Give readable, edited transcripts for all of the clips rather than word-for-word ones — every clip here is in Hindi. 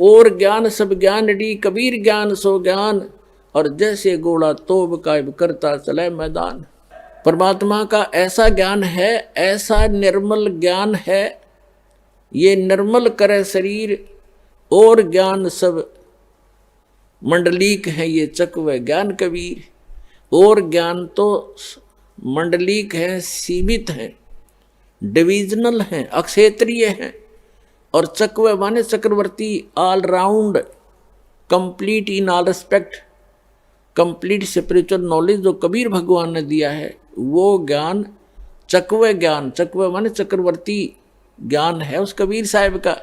और ज्ञान सब ज्ञान डी कबीर ज्ञान सो ज्ञान, और जैसे घोड़ा तोब कायब करता चले मैदान। परमात्मा का ऐसा ज्ञान है, ऐसा निर्मल ज्ञान है, ये निर्मल करे शरीर और ज्ञान सब मंडलीक है ये चकवे ज्ञान कबीर। और ज्ञान तो मंडलीक है, सीमित है, डिविजनल है, अक्षेत्रीय है, और चकवे माने चक्रवर्ती, all round, complete in all respect, complete spiritual knowledge जो कबीर भगवान ने दिया है वो ज्ञान चकवे ज्ञान, चकवे माने चक्रवर्ती ज्ञान है उस कबीर साहिब का।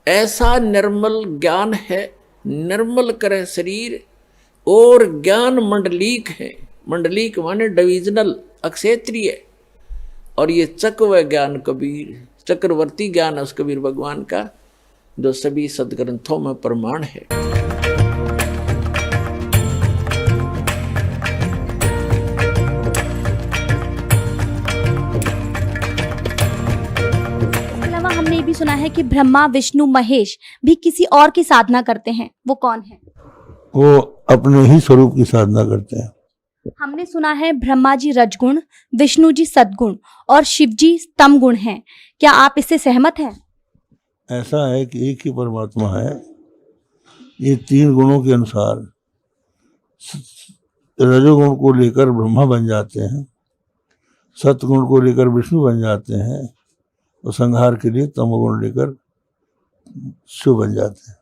ऐसा निर्मल ज्ञान है, निर्मल करे शरीर, और ज्ञान मंडलीक है, मंडलीक माने डिविजनल, अक्षेत्रीय, और ये चकवे ज्ञान कबीर, चक्रवर्ती ज्ञान है उस कबीर भगवान का, जो सभी सदग्रंथों में प्रमाण है। हमने भी सुना है कि ब्रह्मा विष्णु महेश भी किसी और की साधना करते हैं, वो कौन है? वो अपने ही स्वरूप की साधना करते हैं। हमने सुना है ब्रह्मा जी रजगुण, विष्णु जी सद्गुण और शिव जी तम गुण हैं, क्या आप इससे सहमत हैं? ऐसा है कि एक ही परमात्मा है, ये तीन गुणों के अनुसार रजोगुण को लेकर ब्रह्मा बन जाते हैं, सतगुण को लेकर विष्णु बन जाते हैं, और संहार के लिए तमोगुण लेकर शिव बन जाते हैं।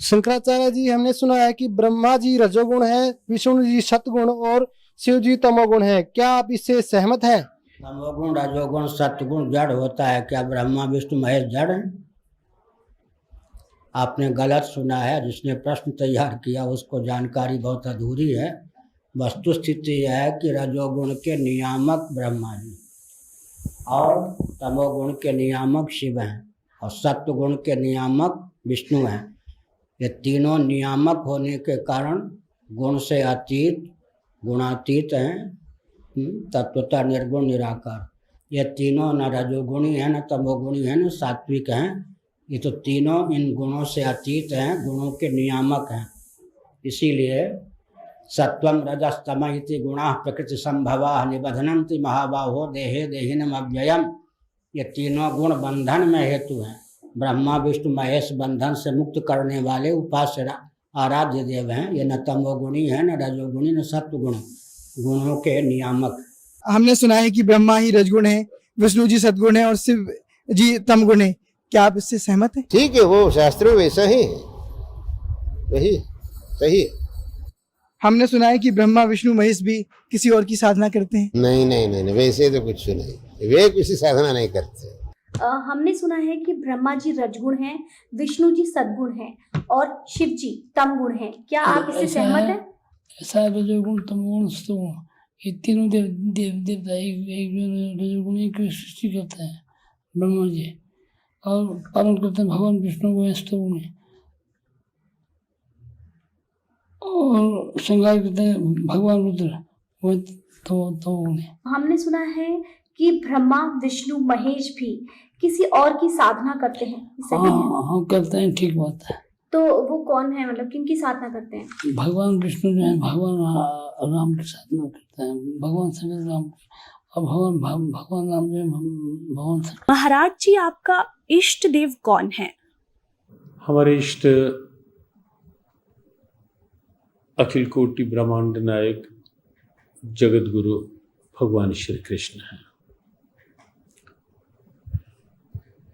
शंकराचार्य जी, हमने सुना है कि ब्रह्मा जी रजोगुण है, विष्णु जी सतगुण और शिव जी तमोगुण है, क्या आप इससे सहमत हैं? तमोगुण रजोगुण सतगुण जड़ होता है, क्या ब्रह्मा विष्णु महेश जड़ हैं? आपने गलत सुना है, जिसने प्रश्न तैयार किया उसको जानकारी बहुत अधूरी है। वस्तुस्थिति यह है कि रजोगुण के नियामक ब्रह्मा जी और तमोगुण के नियामक शिव हैं और सत्वगुण के नियामक विष्णु हैं। ये तीनों नियामक होने के कारण गुण से अतीत, गुणातीत हैं, तत्वतः निर्गुण निराकार। ये तीनों न रजोगुणी हैं, न तमोगुणी हैं, न सात्विक हैं। ये तो तीनों इन गुणों से अतीत हैं, गुणों के नियामक हैं। इसीलिए सत्वम रजस्तम इति गुणाः प्रकृति संभवा निबधनन्ति महाबाहो देहे देहिनम अव्ययम। ये तीनों गुण बंधन में हेतु हैं। ब्रह्मा विष्णु महेश बंधन से मुक्त करने वाले उपास्य आराध्य देव हैं। ये न तमोगुणी है, न रजोगुणी, न सत्वगुण, गुणों के नियामक। हमने सुना है कि ब्रह्मा ही रजगुण है, विष्णु जी सद्गुण है और शिव जी तमगुण है, क्या आप इससे सहमत हैं? ठीक है, वो शास्त्रों वैसा ही है, वही सही है। हमने सुना है कि ब्रह्मा विष्णु महेश भी किसी और की साधना करते हैं। नहीं नहीं नहीं, वैसे तो कुछ नहीं, वे किसी साधना नहीं करते। हमने सुना है कि ब्रह्मा जी रजगुण हैं, विष्णु जी सद्गुण हैं और शिव जी तमगुण हैं, क्या आप इससे सहमत हैं? ऐसा रजोगुण तमोगुण सत्वगुण, ये तीनों देवता एक रजोगुण की सृष्टि करते हैं ब्रह्मा जी, और पालन करते हैं भगवान विष्णु को सत्वगुण, और श्रृंगार करते हैं भगवान रुद्र वो तमोगुण। हमने सुना है कि ब्रह्मा विष्णु महेश भी किसी और की साधना करते हैं, सही है? हाँ करते हैं, ठीक बात है। तो वो कौन है, मतलब किनकी साधना करते हैं? भगवान विष्णु जो है भगवान राम की साधना करते हैं, भगवान शंकर राम, और भगवान राम जो है भगवान शंकर। महाराज जी, आपका इष्ट देव कौन है? हमारे इष्ट अखिल कोटि ब्रह्मांड नायक जगत गुरु भगवान श्री कृष्ण हैं।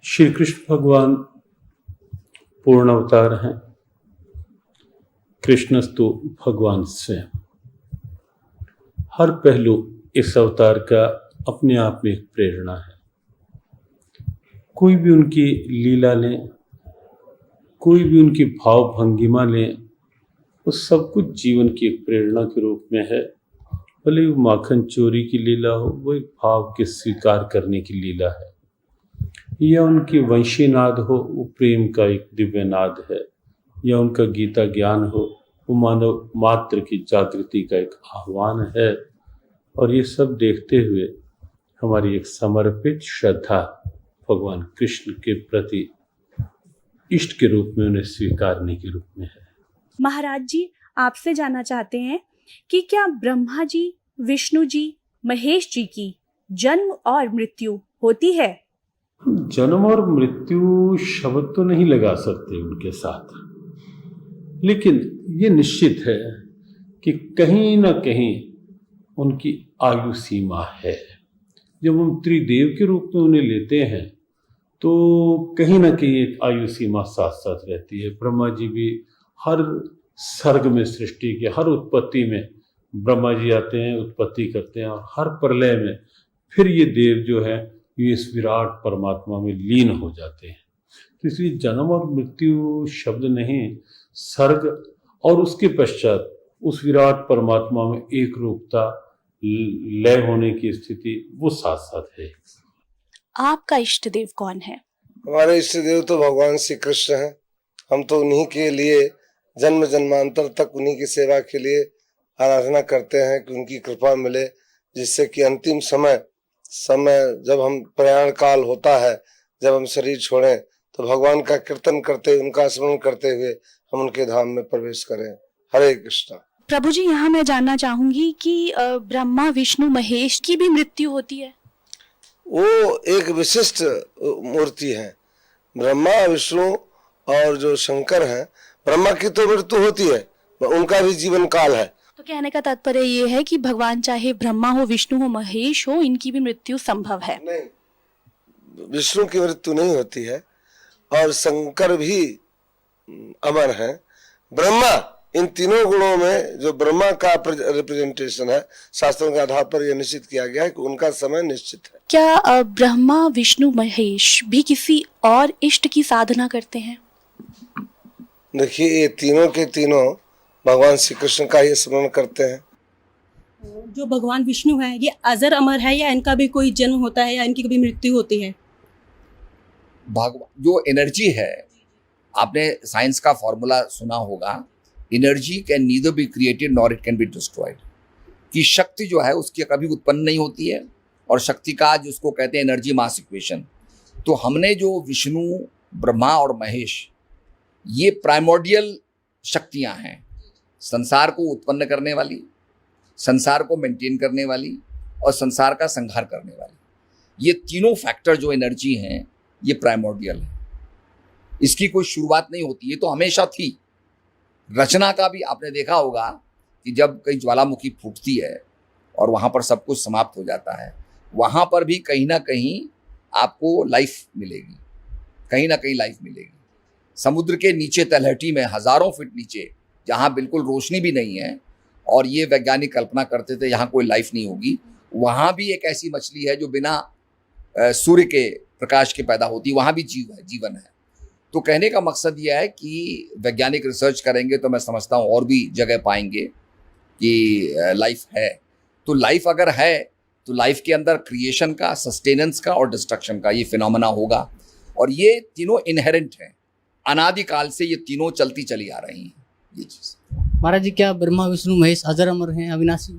श्री कृष्ण भगवान पूर्ण अवतार हैं। कृष्णस्तु भगवान स्वयं। हर पहलू इस अवतार का अपने आप में एक प्रेरणा है। कोई भी उनकी लीला लें, कोई भी उनकी भाव भंगिमा लें, वो सब कुछ जीवन की एक प्रेरणा के रूप में है। भले वो माखन चोरी की लीला हो, वो एक भाव के स्वीकार करने की लीला है, या उनकी वंशी नाद हो, वो प्रेम का एक दिव्य नाद है, या उनका गीता ज्ञान हो, वो मानव मात्र की जागृति का एक आह्वान है। और ये सब देखते हुए हमारी एक समर्पित श्रद्धा भगवान कृष्ण के प्रति इष्ट के रूप में, उन्हें स्वीकारने के रूप में है। महाराज जी, आपसे जानना चाहते हैं कि क्या ब्रह्मा जी, विष्णु जी, महेश जी की जन्म और मृत्यु होती है? जन्म और मृत्यु शब्द तो नहीं लगा सकते उनके साथ, लेकिन ये निश्चित है कि कहीं ना कहीं उनकी आयु सीमा है। जब हम त्रिदेव के रूप में उन्हें लेते हैं तो कहीं ना कहीं एक आयु सीमा साथ साथ रहती है। ब्रह्मा जी भी हर सर्ग में, सृष्टि के हर उत्पत्ति में ब्रह्मा जी आते हैं, उत्पत्ति करते हैं, और हर प्रलय में फिर ये देव जो है ये इस विराट परमात्मा में लीन हो जाते हैं। तो इसलिए जन्म और मृत्यु शब्द नहीं, सर्ग और उसके पश्चात उस विराट परमात्मा में एक रूपता, लय होने की स्थिति, वो साथ साथ है। आपका इष्ट देव कौन है? हमारे इष्ट देव तो भगवान श्री कृष्ण हैं। हम तो उन्हीं के लिए जन्म जन्मांतर तक उन्हीं की सेवा के लिए आराधना करते हैं कि उनकी कृपा मिले, जिससे कि अंतिम समय जब हम प्रयाण काल होता है, जब हम शरीर छोड़ें, तो भगवान का कीर्तन करते, उनका स्मरण करते हुए हम उनके धाम में प्रवेश करें। हरे कृष्णा। प्रभु जी, यहाँ मैं जानना चाहूंगी कि ब्रह्मा, विष्णु, महेश की भी मृत्यु होती है? वो एक विशिष्ट मूर्ति है। ब्रह्मा, विष्णु और जो शंकर हैं, ब्रह्मा की तो मृत्यु होती है, उनका भी जीवन काल है। तो कहने का तात्पर्य ये है कि भगवान चाहे ब्रह्मा हो, विष्णु हो, महेश हो, इनकी भी मृत्यु संभव है? नहीं, विष्णु की मृत्यु नहीं होती है और शंकर भी अमर है। ब्रह्मा, इन तीनों गुणों में जो ब्रह्मा का रिप्रेजेंटेशन है, शास्त्रों के आधार पर यह निश्चित किया गया है कि उनका समय निश्चित है। क्या ब्रह्मा, विष्णु, महेश भी किसी और इष्ट की साधना करते हैं? देखिए, ये तीनों के तीनों भगवान श्री कृष्ण का ही स्मरण करते हैं। जो भगवान विष्णु है, ये अजर अमर है या इनका भी कोई जन्म होता है या इनकी कभी मृत्यु होती है? जो एनर्जी है, आपने साइंस का फॉर्मूला सुना होगा, energy can neither be created nor it can be destroyed. कि शक्ति जो है उसकी कभी उत्पन्न नहीं होती है, और शक्ति का जिसको कहते हैं एनर्जी मास इक्वेशन। तो हमने जो विष्णु, ब्रह्मा और महेश, ये प्राइमोर्डियल शक्तियां हैं, संसार को उत्पन्न करने वाली, संसार को मेंटेन करने वाली और संसार का संहार करने वाली। ये तीनों फैक्टर जो एनर्जी हैं, ये प्राइमोर्डियल है। इसकी कोई शुरुआत नहीं होती, ये तो हमेशा थी। रचना का भी आपने देखा होगा कि जब कहीं ज्वालामुखी फूटती है और वहाँ पर सब कुछ समाप्त हो जाता है, वहाँ पर भी कहीं ना कहीं आपको लाइफ मिलेगी, कहीं ना कहीं लाइफ मिलेगी। समुद्र के नीचे तलहटी में, हजारों फीट नीचे, जहाँ बिल्कुल रोशनी भी नहीं है, और ये वैज्ञानिक कल्पना करते थे यहाँ कोई लाइफ नहीं होगी, वहाँ भी एक ऐसी मछली है जो बिना सूर्य के प्रकाश के पैदा होती है, वहाँ भी जीवन है। तो कहने का मकसद यह है कि वैज्ञानिक रिसर्च करेंगे तो मैं समझता हूँ और भी जगह पाएंगे कि लाइफ है। तो लाइफ अगर है तो लाइफ के अंदर क्रिएशन का, सस्टेनेंस का और डिस्ट्रक्शन का ये फिनोमेना होगा, और ये तीनों इनहेरेंट हैं। अनादिकाल से ये तीनों चलती चली आ रही हैं ये चीज़। महाराज जी, क्या ब्रह्मा, विष्णु, महेश अजर अमर हैं, अविनाशी?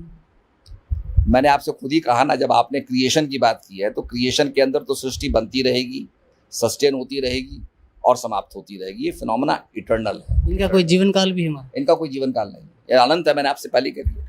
मैंने आपसे खुद ही कहा ना, जब आपने क्रिएशन की बात की है, तो क्रिएशन के अंदर तो सृष्टि बनती रहेगी, सस्टेन होती रहेगी और समाप्त होती रहेगी। ये फिनोमेना इटर्नल है। इनका कोई जीवन काल भी है? इनका कोई जीवन काल नहीं, ये अनंत है। मैंने आपसे पहले कह दिया।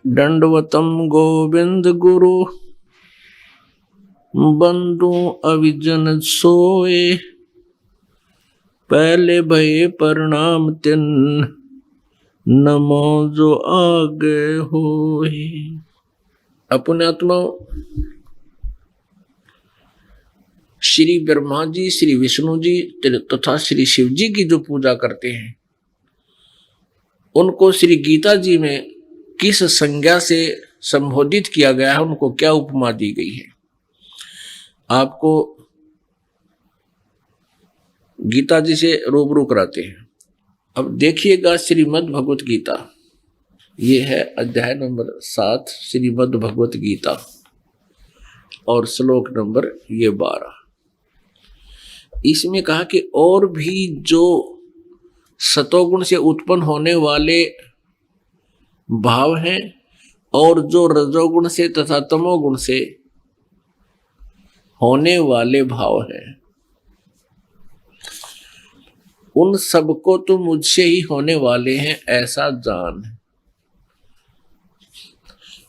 दंडवतम गोविंद गुरु, बंधु अविजन सोए, पहले भये प्रणाम तिन, नमो जो आगे होए। अपने आत्मा श्री ब्रह्मा जी, श्री विष्णु जी तथा श्री शिव जी की जो पूजा करते हैं, उनको श्री गीता जी में किस संज्ञा से संबोधित किया गया है, उनको क्या उपमा दी गई है, आपको गीता जी से रूबरू कराते हैं। अब देखिएगा श्रीमद् भगवत गीता, ये है अध्याय नंबर 7 श्रीमद् भगवत गीता, और श्लोक नंबर ये 12। इसमें कहा कि और भी जो सतोगुण से उत्पन्न होने वाले भाव हैं और जो रजोगुण से तथा तमोगुण से होने वाले भाव हैं, उन सबको तो मुझसे ही होने वाले हैं ऐसा जान,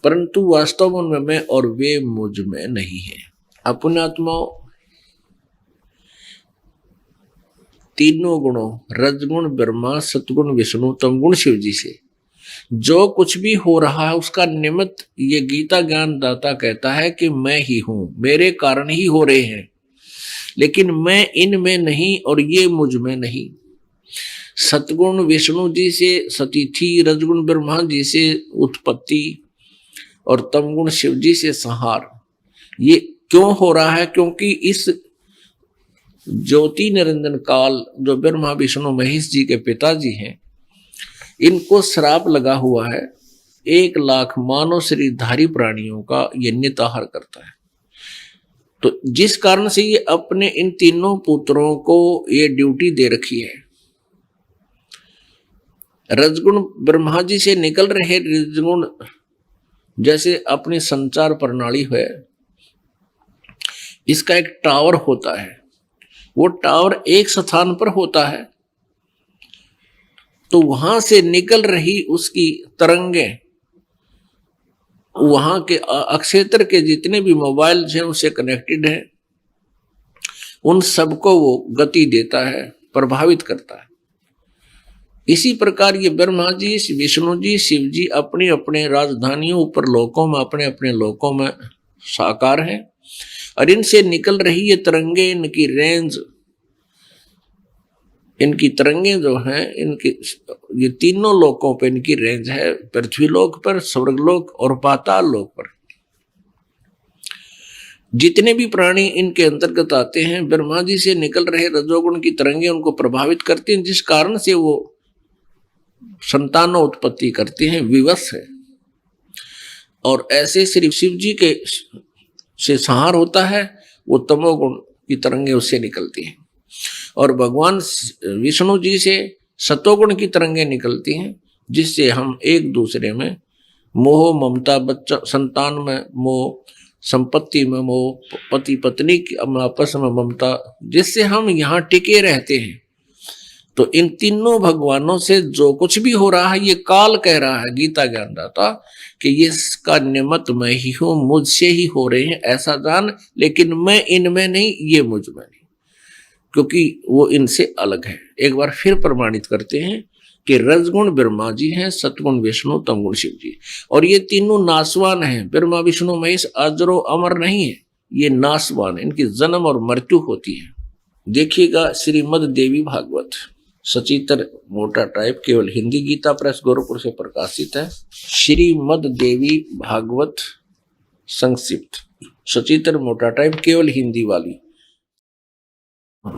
परंतु वास्तव में मैं और वे मुझ में नहीं है। अपने आत्माओं, तीनों गुणों रजगुण ब्रह्मा, सतगुण विष्णु, तमगुण शिव जी से जो कुछ भी हो रहा है उसका निमित्त ये गीता ज्ञान दाता कहता है कि मैं ही हूं, मेरे कारण ही हो रहे हैं, लेकिन मैं इनमें नहीं और ये मुझ में नहीं। सतगुण विष्णु जी से सतिथि, रजगुण ब्रह्मा जी से उत्पत्ति और तमगुण शिव जी से संहार। ये क्यों हो रहा है? क्योंकि इस ज्योति निरंजन काल जो ब्रह्मा विष्णु महेश जी के पिताजी हैं, इनको श्राप लगा हुआ है 1 लाख मानव शरीरधारी प्राणियों का ये निताहार करता है। तो जिस कारण से ये अपने इन तीनों पुत्रों को ये ड्यूटी दे रखी है। रजगुण ब्रह्मा जी से निकल रहे रजगुण जैसे अपनी संचार प्रणाली है, इसका एक टावर होता है, वो टावर एक स्थान पर होता है, तो वहां से निकल रही उसकी तरंगे वहां के अक्षेत्र के जितने भी मोबाइल हैं उससे कनेक्टेड है, उन सबको वो गति देता है, प्रभावित करता है। इसी प्रकार ये ब्रह्मा जी, विष्णु जी, शिव जी अपनी अपने राजधानियों ऊपर लोकों में, अपने अपने लोकों में साकार हैं, और इनसे निकल रही ये तरंगे, इनकी रेंज, इनकी तरंगे जो हैं, इनकी ये तीनों लोकों पर इनकी रेंज है, पृथ्वी लोक पर, स्वर्गलोक और पाताल लोक पर। जितने भी प्राणी इनके अंतर्गत आते हैं, ब्रह्मा जी से निकल रहे रजोगुण की तरंगे उनको प्रभावित करती हैं, जिस कारण से वो संतानों उत्पत्ति करते हैं, विवश है। और ऐसे श्री शिव जी के से संहार होता है, वो तमोगुण की तरंगे उससे निकलती हैं, और भगवान विष्णु जी से सतोगुण की तरंगे निकलती हैं, जिससे हम एक दूसरे में मोह, ममता, बच्चा संतान में मोह, संपत्ति में मोह, पति पत्नी की आपस में ममता, जिससे हम यहाँ टिके रहते हैं। तो इन तीनों भगवानों से जो कुछ भी हो रहा है, ये काल कह रहा है गीता ज्ञानदाता कि ये इसका निमित्त मैं ही हूं, मुझसे ही हो रहे हैं ऐसा जान, लेकिन मैं इनमें नहीं, ये मुझ में नहीं, क्योंकि वो इनसे अलग है। एक बार फिर प्रमाणित करते हैं कि रजगुण ब्रह्मा जी हैं, सतगुण विष्णु, तमगुण शिव जी, और ये तीनों नासवान हैं। ब्रह्मा विष्णु महेश अजरो अमर नहीं है, ये नासवान है, इनकी जन्म और मृत्यु होती है। देखिएगा श्रीमद देवी भागवत, सचित्र मोटा टाइप, केवल हिंदी, गीता प्रेस गोरखपुर से प्रकाशित है। श्रीमद देवी भागवत संक्षिप्त, सचित्र मोटा टाइप, केवल हिंदी वाली।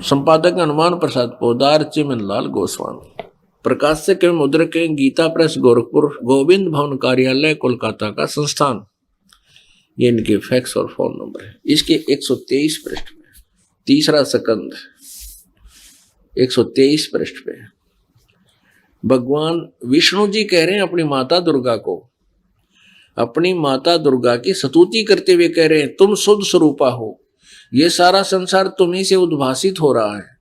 संपादक हनुमान प्रसाद पोदार, चिमन लाल गोस्वामी। प्रकाशक एवं मुद्रक गीता प्रेस गोरखपुर, गोविंद भवन कार्यालय कोलकाता का संस्थान। ये इनके फैक्स और फोन नंबर है। इसके 123 पृष्ठ में, तीसरा सकंद 123 पृष्ठ पे भगवान विष्णु जी कह रहे हैं अपनी माता दुर्गा को, अपनी माता दुर्गा की स्तुति करते हुए कह रहे हैं, तुम शुद्ध स्वरूपा हो, ये सारा संसार तुम्ही से उद्भासित हो रहा है।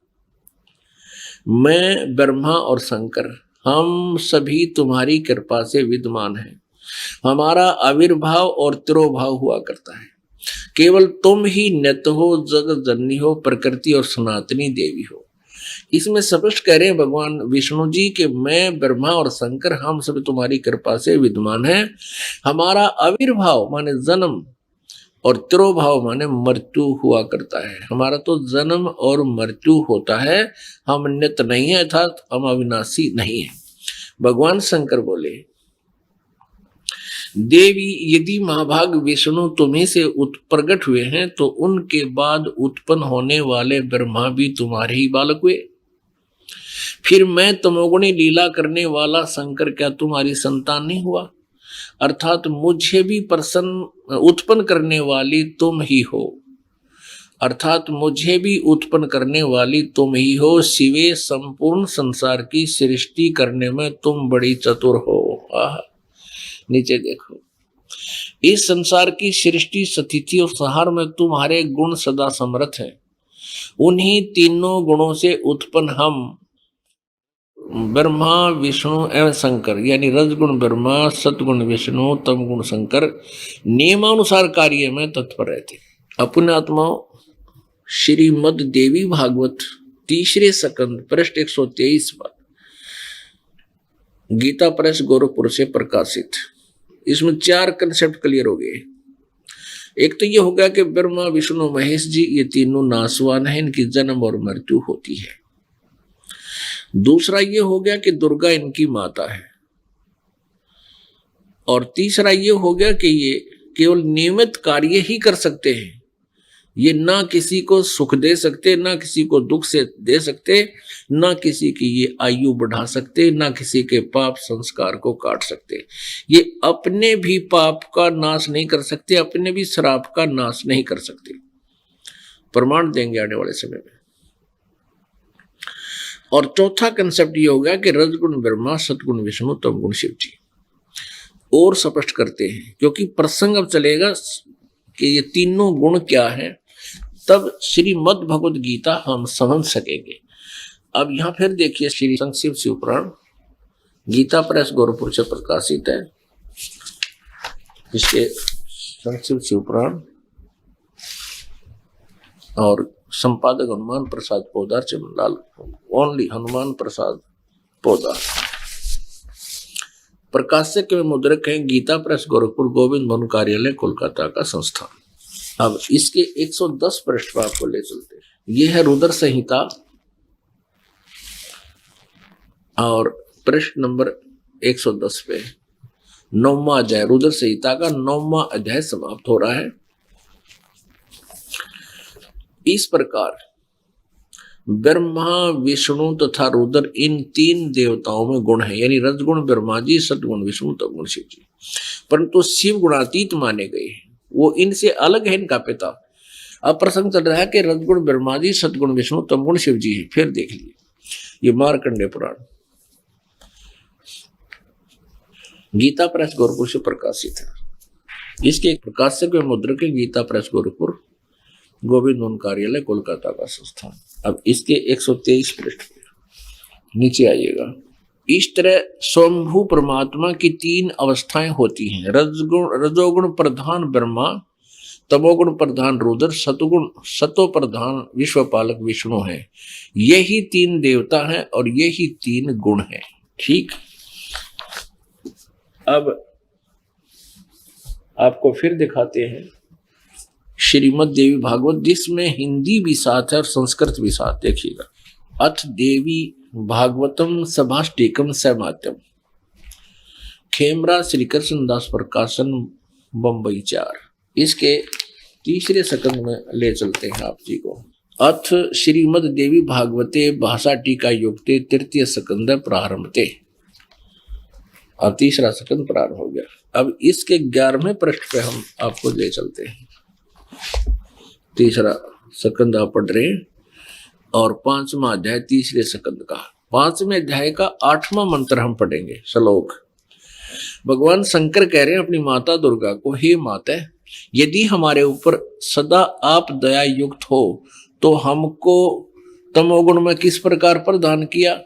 मैं ब्रह्मा और शंकर हम सभी तुम्हारी कृपा से विद्यमान हैं, हमारा आविर्भाव और तिरोभाव हुआ करता है, केवल तुम ही नित्य हो, जगत जननी हो, प्रकृति और सनातनी देवी हो। इसमें स्पष्ट कह रहे हैं भगवान विष्णु जी कि मैं ब्रह्मा और शंकर हम सब तुम्हारी कृपा से विद्यमान हैं, हमारा आविर्भाव माने जन्म और तिरोभाव माने मृत्यु हुआ करता है। हमारा तो जन्म और मृत्यु होता है, हम नित्य नहीं है, अर्थात हम अविनाशी नहीं है। भगवान शंकर बोले, देवी यदि महाभाग विष्णु तुम्हीं से प्रकट हुए हैं, तो उनके बाद उत्पन्न होने वाले ब्रह्मा भी तुम्हारे ही बालक हुए। फिर मैं तमोगुणी लीला करने वाला शंकर क्या तुम्हारी संतान नहीं हुआ? अर्थात मुझे भी प्रसन्न उत्पन्न करने वाली तुम ही हो, अर्थात मुझे भी उत्पन्न करने वाली तुम ही हो, शिवे संपूर्ण संसार की सृष्टि करने में तुम बड़ी चतुर हो। नीचे देखो, इस संसार की सृष्टि स्थिति और संहार में तुम्हारे गुण सदा समर्थ है। उन्हीं तीनों गुणों से उत्पन्न हम ब्रह्मा विष्णु एवं शंकर, यानी रजगुण ब्रह्मा, सतगुण विष्णु, तमगुण शंकर नियमानुसार कार्य में तत्पर रहते। अपने आत्माओं, श्रीमद देवी भागवत तीसरे स्कंद पृष्ठ 123 पर गीता प्रेस गोरखपुर से प्रकाशित। इसमें 4 कंसेप्ट क्लियर हो गए। एक तो ये हो गया कि ब्रह्मा विष्णु महेश जी ये तीनों नासवान हैं, इनकी जन्म और मृत्यु होती है। दूसरा ये हो गया कि दुर्गा इनकी माता है। और तीसरा ये हो गया कि ये केवल नियमित कार्य ही कर सकते हैं, ये ना किसी को सुख दे सकते, ना किसी को दुख से दे सकते, ना किसी की ये आयु बढ़ा सकते, ना किसी के पाप संस्कार को काट सकते। ये अपने भी पाप का नाश नहीं कर सकते, अपने भी श्राप का नाश नहीं कर सकते। प्रमाण देंगे आने वाले समय में। और चौथा कंसेप्ट ये होगा कि रजगुण ब्रह्मा, सतगुण विष्णु, तमगुण शिव जी। और स्पष्ट करते हैं, क्योंकि प्रसंग अब चलेगा कि ये तीनों गुण क्या हैं, तब श्रीमद् भगवद गीता हम समझ सकेंगे। अब यहां फिर देखिए, श्री संक्षिप्त शिव पुराण गीता प्रेस गोरखपुर से प्रकाशित है। इसके संक्षिप्त शिव पुराण और संपादक हनुमान प्रसाद पोदार, चमनलाल, ओनली हनुमान प्रसाद पोदार। प्रकाशक में मुद्रक है गीता प्रेस गोरखपुर, गोविंद भवन कार्यालय, कोलकाता का संस्थान। अब इसके 110 पृष्ठ पर आपको ले चलते हैं। यह है रुद्र संहिता और पृष्ठ नंबर 110 पे 9वां अध्याय, रुद्र संहिता का 9वां अध्याय समाप्त हो रहा है। इस प्रकार ब्रह्मा विष्णु तथा रुद्र इन 3 देवताओं में गुण है, यानी रजगुण ब्रह्मा जी, सतगुण विष्णु, तमगुण शिव जी। परंतु शिव गुणातीत माने गए हैं, वो इनसे अलग है, इनका पिता। अब प्रसंग चल रहा है कि रजगुण ब्रह्मा जी, सतगुण विष्णु, तमगुण शिव जी है। फिर देख लीजिए, ये मार्कंडेय पुराण गीता प्रेस गोरखपुर से प्रकाशित है। इसके एक प्रकाशक में मुद्रक है गीता प्रेस गोरखपुर, गोविंद भवन कार्यालय, कोलकाता का संस्थान। अब इसके 123 पृष्ठ नीचे आइएगा। इस तरह स्वयंभू परमात्मा की 3 अवस्थाएं होती हैं। रजोगुण प्रधान ब्रह्मा, तमोगुण प्रधान रुद्र, सतो प्रधान विश्वपालक विष्णु है। यही 3 देवता हैं और यही 3 गुण हैं। ठीक, अब आपको फिर दिखाते हैं श्रीमद् देवी भागवत, जिसमें हिंदी भी साथ है और संस्कृत भी साथ। देखिएगा, अथ देवी भागवतम सभाष्टिकम समात्यम, खेमरा श्री कृष्ण दास प्रकाशन, बम्बई 4। इसके तीसरे स्कंद में ले चलते हैं आप जी को। अथ श्रीमद् देवी भागवते भाषा टीका युक्ते तृतीय स्कंद प्रारंभते। अब तीसरा स्कंद प्रारंभ हो गया। अब इसके 11वें पृष्ठ पे हम आपको ले चलते हैं। तीसरा स्कंद आप पढ़ रहे हैं और 5वां अध्याय तीसरे स्कंद का 5वें अध्याय का 8वां मंत्र हम पढ़ेंगे। श्लोक, भगवान शंकर कह रहे हैं अपनी माता दुर्गा को, हे माता, यदि हमारे ऊपर सदा आप दया युक्त हो तो हमको तमोगुण में किस प्रकार प्रदान किया?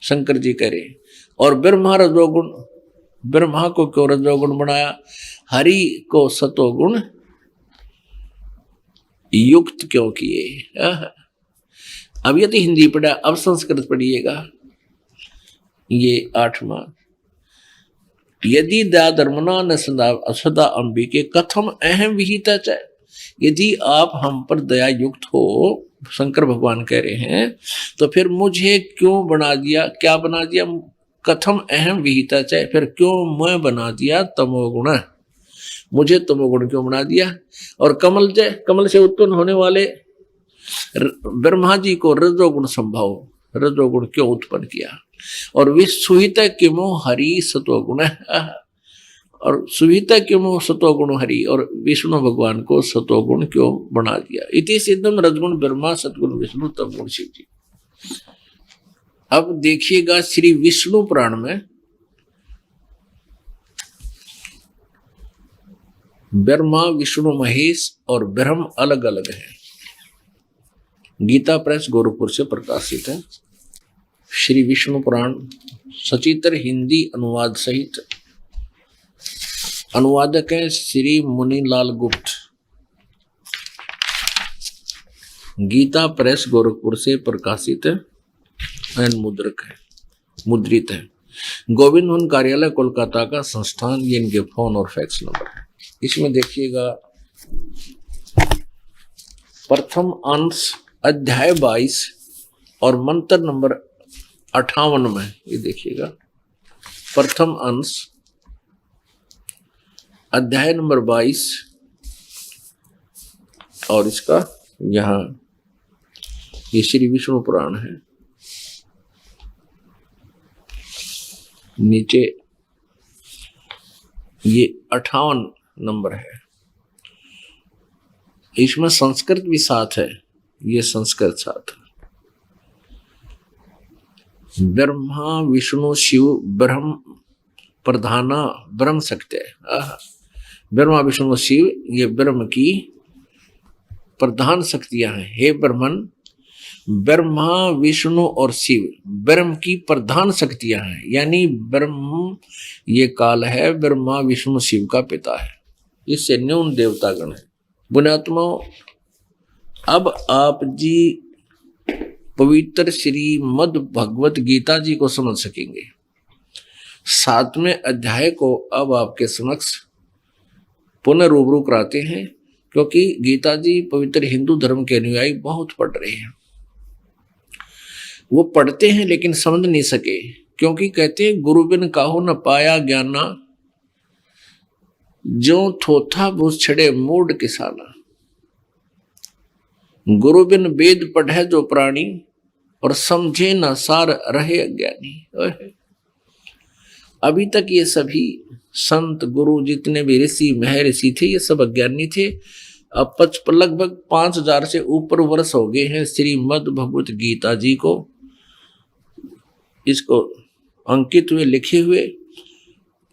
शंकर जी कह रहे, और ब्रह्मा रजोगुण, ब्रह्मा को क्यों रजोगुण बनाया? हरि को सतोगुण युक्त क्यों किए? अब ये तो हिंदी पढ़ा, अब संस्कृत पढ़िएगा। ये 8वां, यदि दयाधर्मना न सदा अंबिके कथम अहम विहिता च, यदि आप हम पर दया युक्त हो, शंकर भगवान कह रहे हैं, तो फिर मुझे क्यों बना दिया? क्या बना दिया? कथम अहम विहिता च, फिर क्यों मैं बना दिया तमोगुण? मुझे तमोगुण क्यों बना दिया? और कमल से उत्पन्न होने वाले ब्रह्मा जी को रजोगुण संभव, रजोगुण क्यों उत्पन्न किया? और विश्वहित किमो हरि सतोगुण, और सुविता क्यों सतोगुण हरि, और विष्णु भगवान को सतोगुण क्यों बना दिया। इति सिद्धम रजगुण ब्रह्मा सतगुण विष्णु तमगुण शिव जी। अब देखिएगा श्री विष्णु पुराण में ब्रह्मा विष्णु महेश और ब्रह्म अलग अलग है। गीता प्रेस गोरखपुर से प्रकाशित है। श्री विष्णु पुराण सचित्र हिंदी अनुवाद सहित, अनुवादक है श्री मुनीलाल गुप्त। गीता प्रेस गोरखपुर से प्रकाशित है एंड मुद्रक है, मुद्रित है। गोविंद वन कार्यालय कोलकाता का संस्थान, ये इनके फोन और फैक्स नंबर है। इसमें देखिएगा प्रथम अंश अध्याय 22 और मंत्र नंबर 58 में, ये देखिएगा प्रथम अंश अध्याय नंबर 22 और इसका यहाँ ये श्री विष्णु पुराण है। नीचे ये 58 नंबर है। इसमें संस्कृत भी साथ है, ये संस्कृत साथ है। ब्रह्मा विष्णु शिव ब्रह्म प्रधाना ब्रह्म शक्ति है। ब्रह्मा विष्णु शिव ये ब्रह्म की प्रधान शक्तियां हैं। हे ब्रह्मन, ब्रह्मा विष्णु और शिव ब्रह्म की प्रधान शक्तियां हैं, यानी ब्रह्म ये काल है, ब्रह्मा विष्णु शिव का पिता है। इससे न्यून देवतागण है। पुण्यात्मा, अब आप जी पवित्र श्रीमद् भगवत गीता जी को समझ सकेंगे। 7वें अध्याय को अब आपके समक्ष पुनः रूबरू कराते हैं, क्योंकि गीता जी पवित्र हिंदू धर्म के अनुयायी बहुत पढ़ रहे हैं। वो पढ़ते हैं लेकिन समझ नहीं सके, क्योंकि कहते हैं गुरु बिन काहू न पाया ज्ञाना, जो थोथा भूस छड़े मूड किसाना। गुरु बिन वेद पढ़े जो प्राणी, और समझे न सार रहे अज्ञानी। अभी तक ये सभी संत गुरु जितने भी ऋषि महर्षि थे, ये सब अज्ञानी थे। अब लगभग 5000 से ऊपर वर्ष हो गए हैं श्रीमद् भगवत गीता जी को इसको अंकित हुए, लिखे हुए,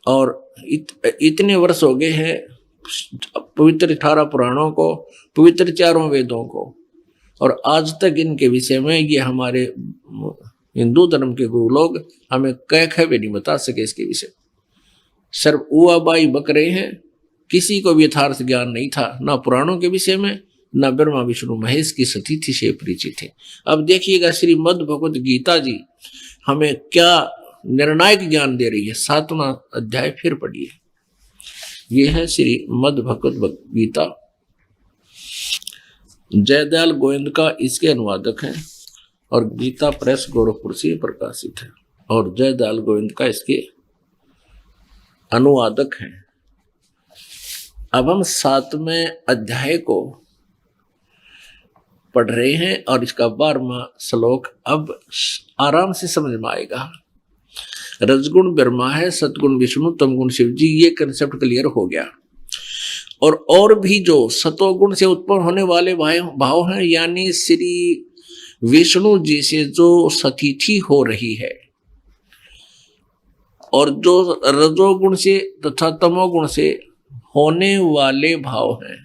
और इतने वर्ष हो गए हैं पवित्र 18 पुराणों को, पवित्र 4 वेदों को, और आज तक इनके विषय में ये हमारे हिंदू धर्म के गुरु लोग हमें कह भी नहीं बता सके इसके विषय। सिर्फ उआबाई बक रहे हैं, किसी को भी यथार्थ ज्ञान नहीं था, ना पुराणों के विषय में, ना ब्रह्मा विष्णु महेश की सतीथि से परिचित थे। अब देखिएगा श्रीमद् भगवत गीता जी हमें क्या निर्णायक ज्ञान दे रही है। 7वां अध्याय फिर पढ़िए। ये है श्रीमद् भगवत गीता। जयदयाल गोविंद का इसके अनुवादक हैं और गीता प्रेस गोरखपुर से प्रकाशित है, और जयदयाल गोविंद का इसके अनुवादक हैं। अब हम 7वें अध्याय को पढ़ रहे हैं और इसका 12वां श्लोक अब आराम से समझ में आएगा। रजगुण ब्रह्मा है, सतगुण विष्णु, तमगुण शिव जी, ये कंसेप्ट क्लियर हो गया। और भी जो सतोगुण से उत्पन्न होने वाले भाव हैं, यानी श्री विष्णु जी से जो सतीथि हो रही है, और जो रजोगुण से तथा तमोगुण से होने वाले भाव हैं,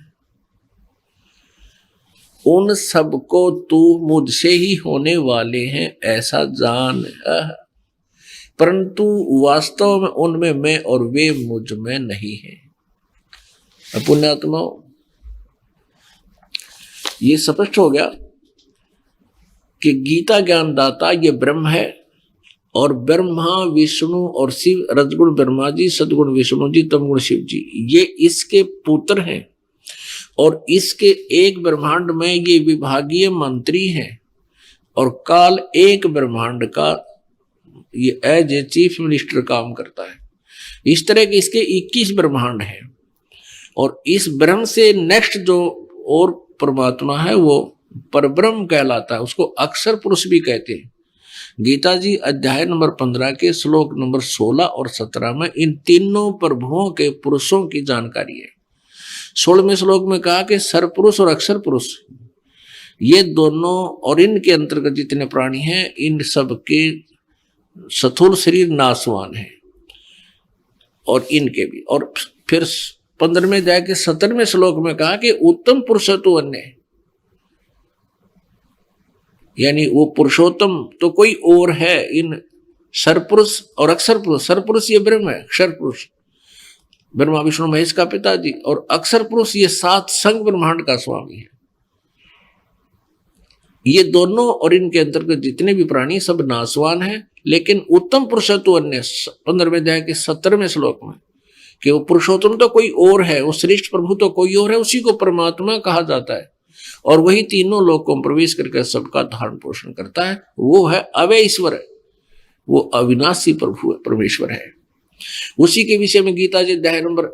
उन सबको तू मुझसे ही होने वाले हैं ऐसा जान। परंतु वास्तव में उनमें मैं और वे मुझ में नहीं है। पुण्यात्मा, ये स्पष्ट हो गया कि गीता ज्ञान दाता ये ब्रह्म है, और ब्रह्मा विष्णु और शिव, रजगुण ब्रह्मा जी, सदगुण विष्णु जी, तमगुण शिव जी, ये इसके पुत्र हैं, और इसके एक ब्रह्मांड में ये विभागीय मंत्री हैं, और काल एक ब्रह्मांड का ये एज ए चीफ मिनिस्टर काम करता है। इस तरह के इसके 21 ब्रह्मांड हैं, और इस ब्रह्म से नेक्स्ट जो और परमात्मा है वो परब्रह्म कहलाता है, उसको अक्षर पुरुष भी कहते हैं। गीता जी अध्याय नंबर 15 के श्लोक नंबर 16 और 17 में इन तीनों प्रभुओं के पुरुषों की जानकारी है। 16वें श्लोक में कहा कि सरपुरुष और अक्षर पुरुष, ये दोनों और इनके अंतर्गत जितने प्राणी हैं, इन सब के स्थूल शरीर नाशवान है, और इनके भी। और फिर 15वें अध्याय के 17वें श्लोक में कहा कि उत्तम पुरुष तो अन्य है, यानी वो पुरुषोत्तम तो कोई और है इन सरपुरुष और अक्षर पुरुष। सरपुरुष ये ब्रह्म है, अक्षर पुरुष ब्रह्मा विष्णु महेश का पिताजी, और अक्षर पुरुष ये 7 संग ब्रह्मांड का स्वामी है। ये दोनों और इनके अंतर्गत जितने भी प्राणी सब नाशवान है, लेकिन उत्तम पुरुष तो अन्य 15वें अध्याय के 17वें श्लोक में कि वो पुरुषोत्तम तो कोई और है, वो श्रेष्ठ प्रभु तो कोई और है, उसी को परमात्मा कहा जाता है, और वही तीनों लोकों में प्रवेश करके सबका धारण पोषण करता है। वो है अव्यय ईश्वर है, वो अविनाशी प्रभु है, परमेश्वर है। उसी के विषय में गीता जी अध्याय नंबर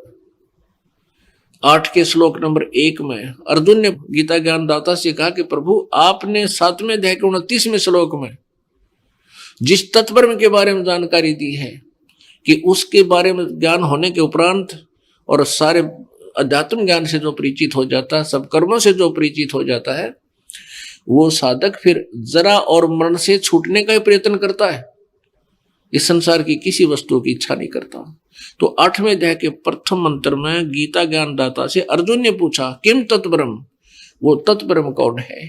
8 के श्लोक नंबर 1 में अर्जुन ने गीता ज्ञानदाता से कहा कि प्रभु आपने 7वें अध्याय के 29वें श्लोक में जिस तत्परम के बारे में जानकारी दी है कि उसके बारे में ज्ञान होने के उपरांत और सारे अध्यात्म ज्ञान से जो परिचित हो जाता है, सब कर्मों से जो परिचित हो जाता है, वो साधक फिर जरा और मरण से छूटने का ही प्रयत्न करता है, इस संसार की किसी वस्तु की इच्छा नहीं करता। तो 8वें अध्याय के प्रथम मंत्र में गीता ज्ञानदाता से अर्जुन ने पूछा किम तत्परम, वो तत्परम कौन है,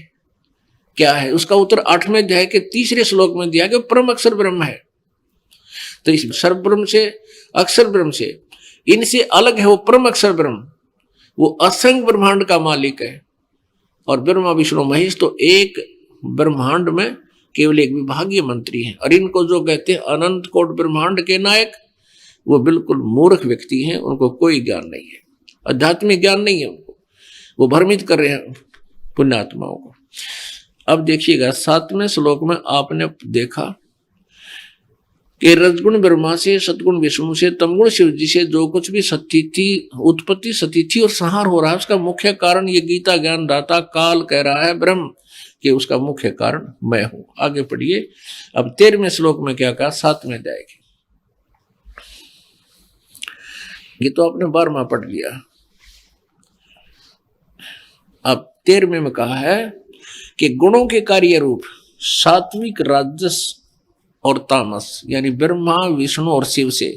क्या है? उसका उत्तर 8वें अध्याय के 3रे श्लोक में दिया कि परम अक्षर ब्रह्म है। तो इस सर्व ब्रह्म से, अक्षर ब्रह्म से, इनसे अलग है वो परम अक्षर ब्रह्म, वो असंख्य ब्रह्मांड का मालिक है। और ब्रह्मा विष्णु महेश तो एक ब्रह्मांड में केवल एक विभागीय मंत्री हैं, और इनको जो कहते हैं अनंत कोट ब्रह्मांड के नायक, वो बिल्कुल मूर्ख व्यक्ति हैं, उनको कोई ज्ञान नहीं है, आध्यात्मिक ज्ञान नहीं है उनको, वो भ्रमित कर रहे हैं पुण्यात्माओं को। अब देखिएगा 7वें श्लोक में आपने देखा कि रजगुण ब्रह्मा से, सतगुण विष्णु से, तमगुण शिव जी से जो कुछ भी सतिथि, उत्पत्ति, स्थिति और संहार हो रहा है, उसका मुख्य कारण ये गीता ज्ञान दाता काल कह रहा है ब्रह्म, कि उसका मुख्य कारण मैं हूं। आगे पढ़िए। अब 13वें श्लोक में क्या कहा 7वें अध्याय के, ये तो आपने 12वां पढ़ लिया। अब 13वें में कहा है कि गुणों के कार्य रूप सात्विक, राजस और तामस, यानी ब्रह्मा विष्णु और शिव से,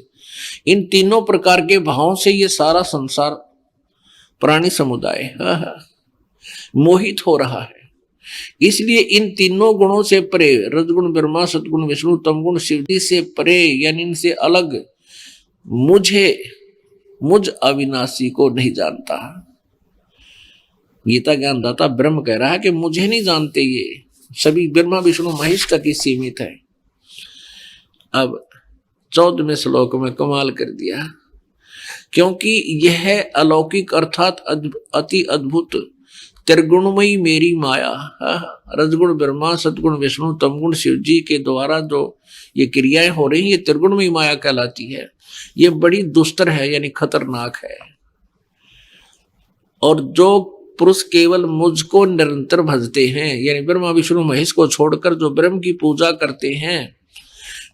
इन तीनों प्रकार के भावों से ये सारा संसार प्राणी समुदाय मोहित हो रहा है। इसलिए इन तीनों गुणों से परे, रजगुण ब्रह्मा, सतगुण विष्णु, तमगुण शिव जी से परे, यानी इनसे अलग मुझ अविनाशी को नहीं जानता। गीता ज्ञानदाता ब्रह्म कह रहा है कि मुझे नहीं जानते, ये सभी ब्रह्मा विष्णु महेश तक ही सीमित है। अब 14वें श्लोक में कमाल कर दिया, क्योंकि यह अलौकिक अर्थात अति अद्भुत त्रिगुणमयी मेरी माया, रजगुण ब्रह्मा, सतगुण विष्णु, तमगुण शिव जी के द्वारा जो ये क्रियाएं हो रही, ये त्रिगुणमयी माया कहलाती है। ये बड़ी दुस्तर है, यानी खतरनाक है। और जो पुरुष केवल मुझको निरंतर भजते हैं, यानी ब्रह्मा विष्णु महेश को छोड़कर जो ब्रह्म की पूजा करते हैं,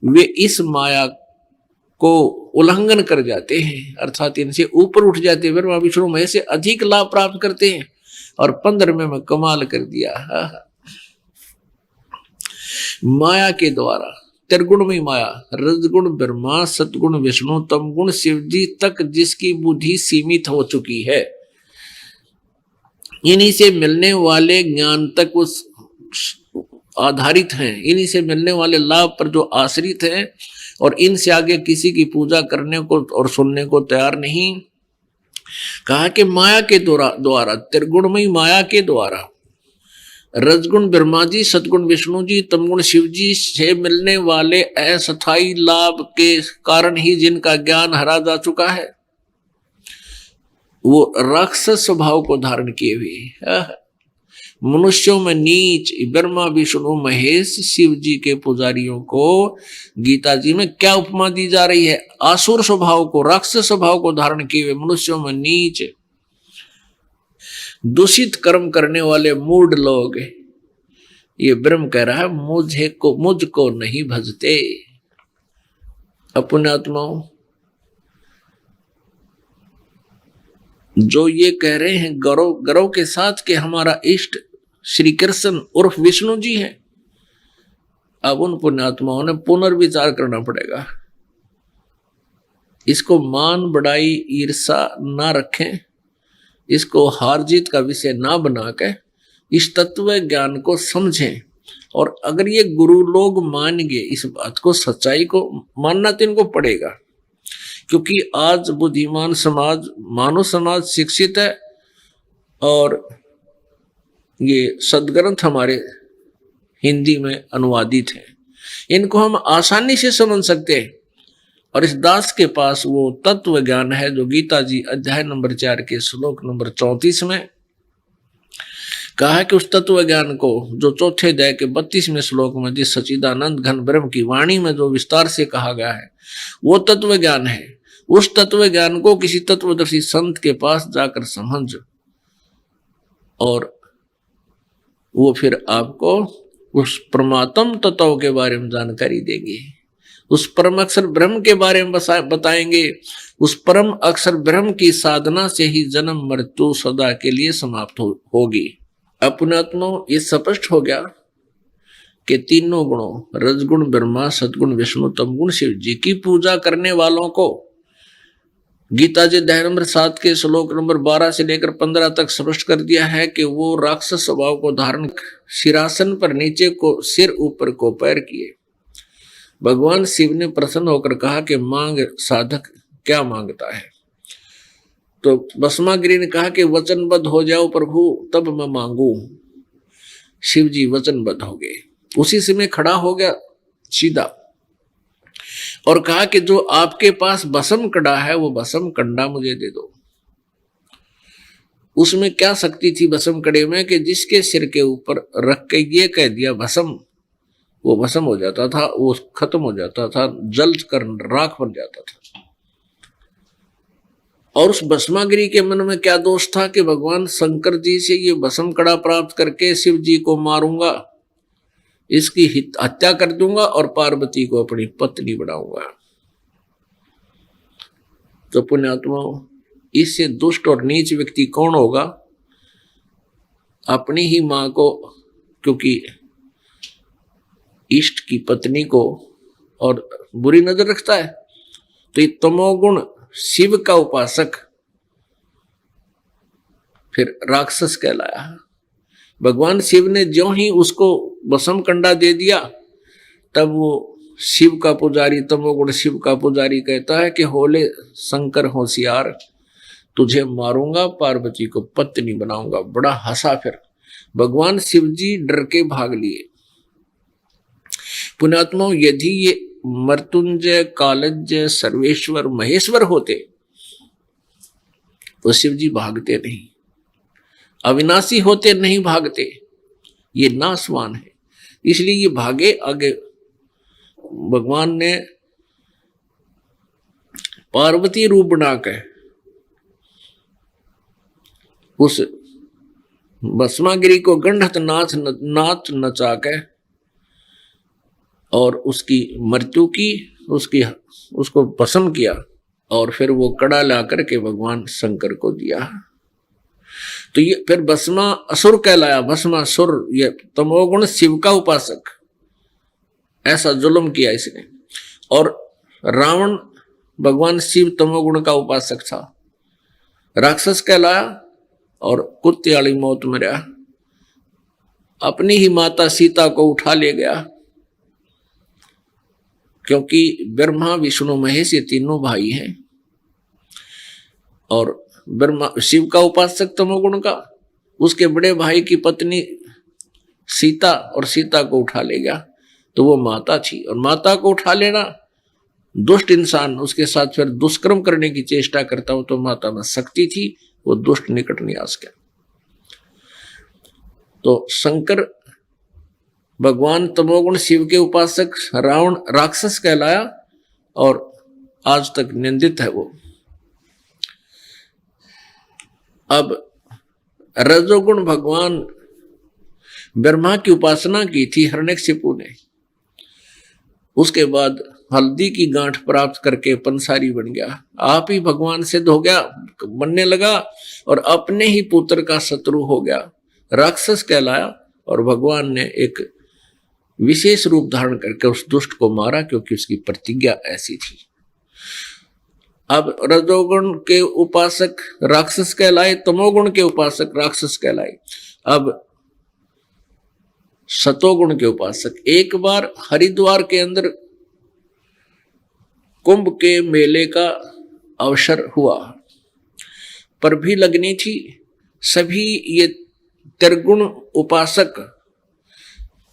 वे इस माया को उल्लंघन कर जाते हैं, अर्थात इनसे ऊपर उठ जाते हैं, ब्रह्मा विष्णु महेश से अधिक लाभ प्राप्त करते हैं। और 15वें में कमाल कर दिया, माया के द्वारा, त्रिगुणमयी माया, रजगुण ब्रह्मा, सतगुण विष्णु, तमगुण शिव जी तक जिसकी बुद्धि सीमित हो चुकी है, इन्हीं से मिलने वाले ज्ञान तक उस आधारित हैं, इन्हीं से मिलने वाले लाभ पर जो आश्रित है, और इनसे आगे किसी की पूजा करने को और सुनने को तैयार नहीं। कहा कि माया के द्वारा, त्रिगुणमयी माया के द्वारा, रजगुण ब्रह्मा जी, सतगुण विष्णु जी, तमगुण शिव जी से मिलने वाले अस्थायी लाभ के कारण ही जिनका ज्ञान हरा जा चुका है, वो राक्षस स्वभाव को धारण किए हुए मनुष्यों में नीच ब्रह्मा विष्णु महेश शिव जी के पुजारियों को गीता जी में क्या उपमा दी जा रही है? आसुर स्वभाव को, राक्षस स्वभाव को धारण किए हुए मनुष्यों में नीच दूषित कर्म करने वाले मूढ़ लोग ये ब्रह्म कह रहा है मुझको नहीं भजते। अपने आत्माओं, जो ये कह रहे हैं गौरव के साथ कि हमारा इष्ट श्री कृष्ण उर्फ विष्णु जी है, अब उन पुण्यात्माओं ने पुनर्विचार करना पड़ेगा। इसको मान बढ़ाई ईर्षा ना रखें, इसको हार जीत का विषय ना बना के इस तत्व ज्ञान को समझें। और अगर ये गुरु लोग मान गए इस बात को, सच्चाई को मानना तो इनको पड़ेगा, क्योंकि आज बुद्धिमान समाज, मानव समाज शिक्षित है और ये सदग्रंथ हमारे हिंदी में अनुवादित है, इनको हम आसानी से समझ सकते हैं। और इस दास के पास वो तत्व ज्ञान है जो गीता जी अध्याय नंबर 4 के श्लोक नंबर 34 में कहा है कि उस तत्व ज्ञान को जो चौथे अध्याय के 32वें श्लोक में जिस सच्चिदानंद घन ब्रह्म की वाणी में जो विस्तार से कहा गया है वो तत्व ज्ञान है। उस तत्व ज्ञान को किसी तत्वदर्शी संत के पास जाकर समझ, और वो फिर आपको उस परमात्म तत्व के बारे में जानकारी देंगे, उस परम अक्षर ब्रह्म के बारे में बताएंगे। उस परम अक्षर ब्रह्म की साधना से ही जन्म मृत्यु सदा के लिए समाप्त होगी। अपने आत्मा ये स्पष्ट हो गया कि तीनों गुणों रजगुण ब्रह्मा, सतगुण विष्णु, तमगुण शिव जी की पूजा करने वालों को गीता जी अध्याय नंबर 7 के श्लोक नंबर 12 से लेकर 15 तक स्पष्ट कर दिया है कि वो राक्षस स्वभाव को धारण सिरासन पर नीचे को सिर ऊपर को पैर किए। भगवान शिव ने प्रसन्न होकर कहा कि मांग साधक क्या मांगता है। तो भस्मागिरी ने कहा कि वचनबद्ध हो जाओ प्रभु तब मैं मांगू। शिव जी वचनबद्ध हो गए, उसी समय खड़ा हो गया सीधा और कहा कि जो आपके पास भस्म कड़ा है वो भस्म कंडा मुझे दे दो। उसमें क्या शक्ति थी भस्म कड़े में कि जिसके सिर के ऊपर रख के ये कह दिया भस्म, वो भस्म हो जाता था, वो खत्म हो जाता था, जल कर राख बन जाता था। और उस भस्मागिरी के मन में क्या दोष था कि भगवान शंकर जी से ये भस्म कड़ा प्राप्त करके शिव जी को मारूंगा, इसकी हत्या कर दूंगा और पार्वती को अपनी पत्नी बनाऊंगा। तो पुण्यात्माओं, इससे दुष्ट और नीच व्यक्ति कौन होगा? अपनी ही मां को, क्योंकि इष्ट की पत्नी को और बुरी नजर रखता है, तो ये तमोगुण शिव का उपासक फिर राक्षस कहलाया। भगवान शिव ने ज्यों ही उसको भस्म कंडा दे दिया, तब वो शिव का पुजारी, तमोगुण शिव का पुजारी कहता है कि होले शंकर होशियार, तुझे मारूंगा, पार्वती को पत्नी बनाऊंगा। बड़ा हंसा। फिर भगवान शिव जी डर के भाग लिए। पुण्यात्मा, यदि ये मृत्युंजय, कालज्ञ, सर्वेश्वर, महेश्वर होते तो शिव जी भागते नहीं, अविनाशी होते नहीं भागते, ये नाशवान है, इसलिए ये भागे आगे। भगवान ने पार्वती रूप बनाकर उस भस्मागिरी को गंधत नाच नचा के और उसकी मृत्यु की, उसको भस्म किया और फिर वो कड़ा ला करके भगवान शंकर को दिया। तो ये फिर भस्मा असुर कहलाया। भस्मासुर, ये तमोगुण शिव का उपासक, ऐसा जुल्म किया इसने। और रावण भगवान शिव तमोगुण का उपासक था, राक्षस कहलाया और कुत्ते वाली मौत मरा। अपनी ही माता सीता को उठा ले गया, क्योंकि ब्रह्मा विष्णु महेश ये तीनों भाई हैं और ब्रह्मा शिव का उपासक तमोगुण का, उसके बड़े भाई की पत्नी सीता, और सीता को उठा ले गया। तो वो माता थी, और माता को उठा लेना, दुष्ट इंसान उसके साथ फिर दुष्कर्म करने की चेष्टा करता हो तो माता में शक्ति थी, वो दुष्ट निकट नहीं आ सका। तो शंकर भगवान तमोगुण शिव के उपासक, रावण राक्षस कहलाया और आज तक निंदित है वो। अब रजोगुण भगवान ब्रह्मा की उपासना की थी हिरण्यकशिपु ने। उसके बाद हल्दी की गांठ प्राप्त करके पंसारी बन गया, आप ही भगवान सिद्ध हो गया, बनने लगा और अपने ही पुत्र का शत्रु हो गया, राक्षस कहलाया। और भगवान ने एक विशेष रूप धारण करके उस दुष्ट को मारा, क्योंकि उसकी प्रतिज्ञा ऐसी थी। अब रजोगुण के उपासक राक्षस कहलाए, तमोगुण के उपासक राक्षस कहलाए। अब सतोगुण के उपासक, एक बार हरिद्वार के अंदर कुंभ के मेले का अवसर हुआ, पर भी लगनी थी। सभी ये त्रिगुण उपासक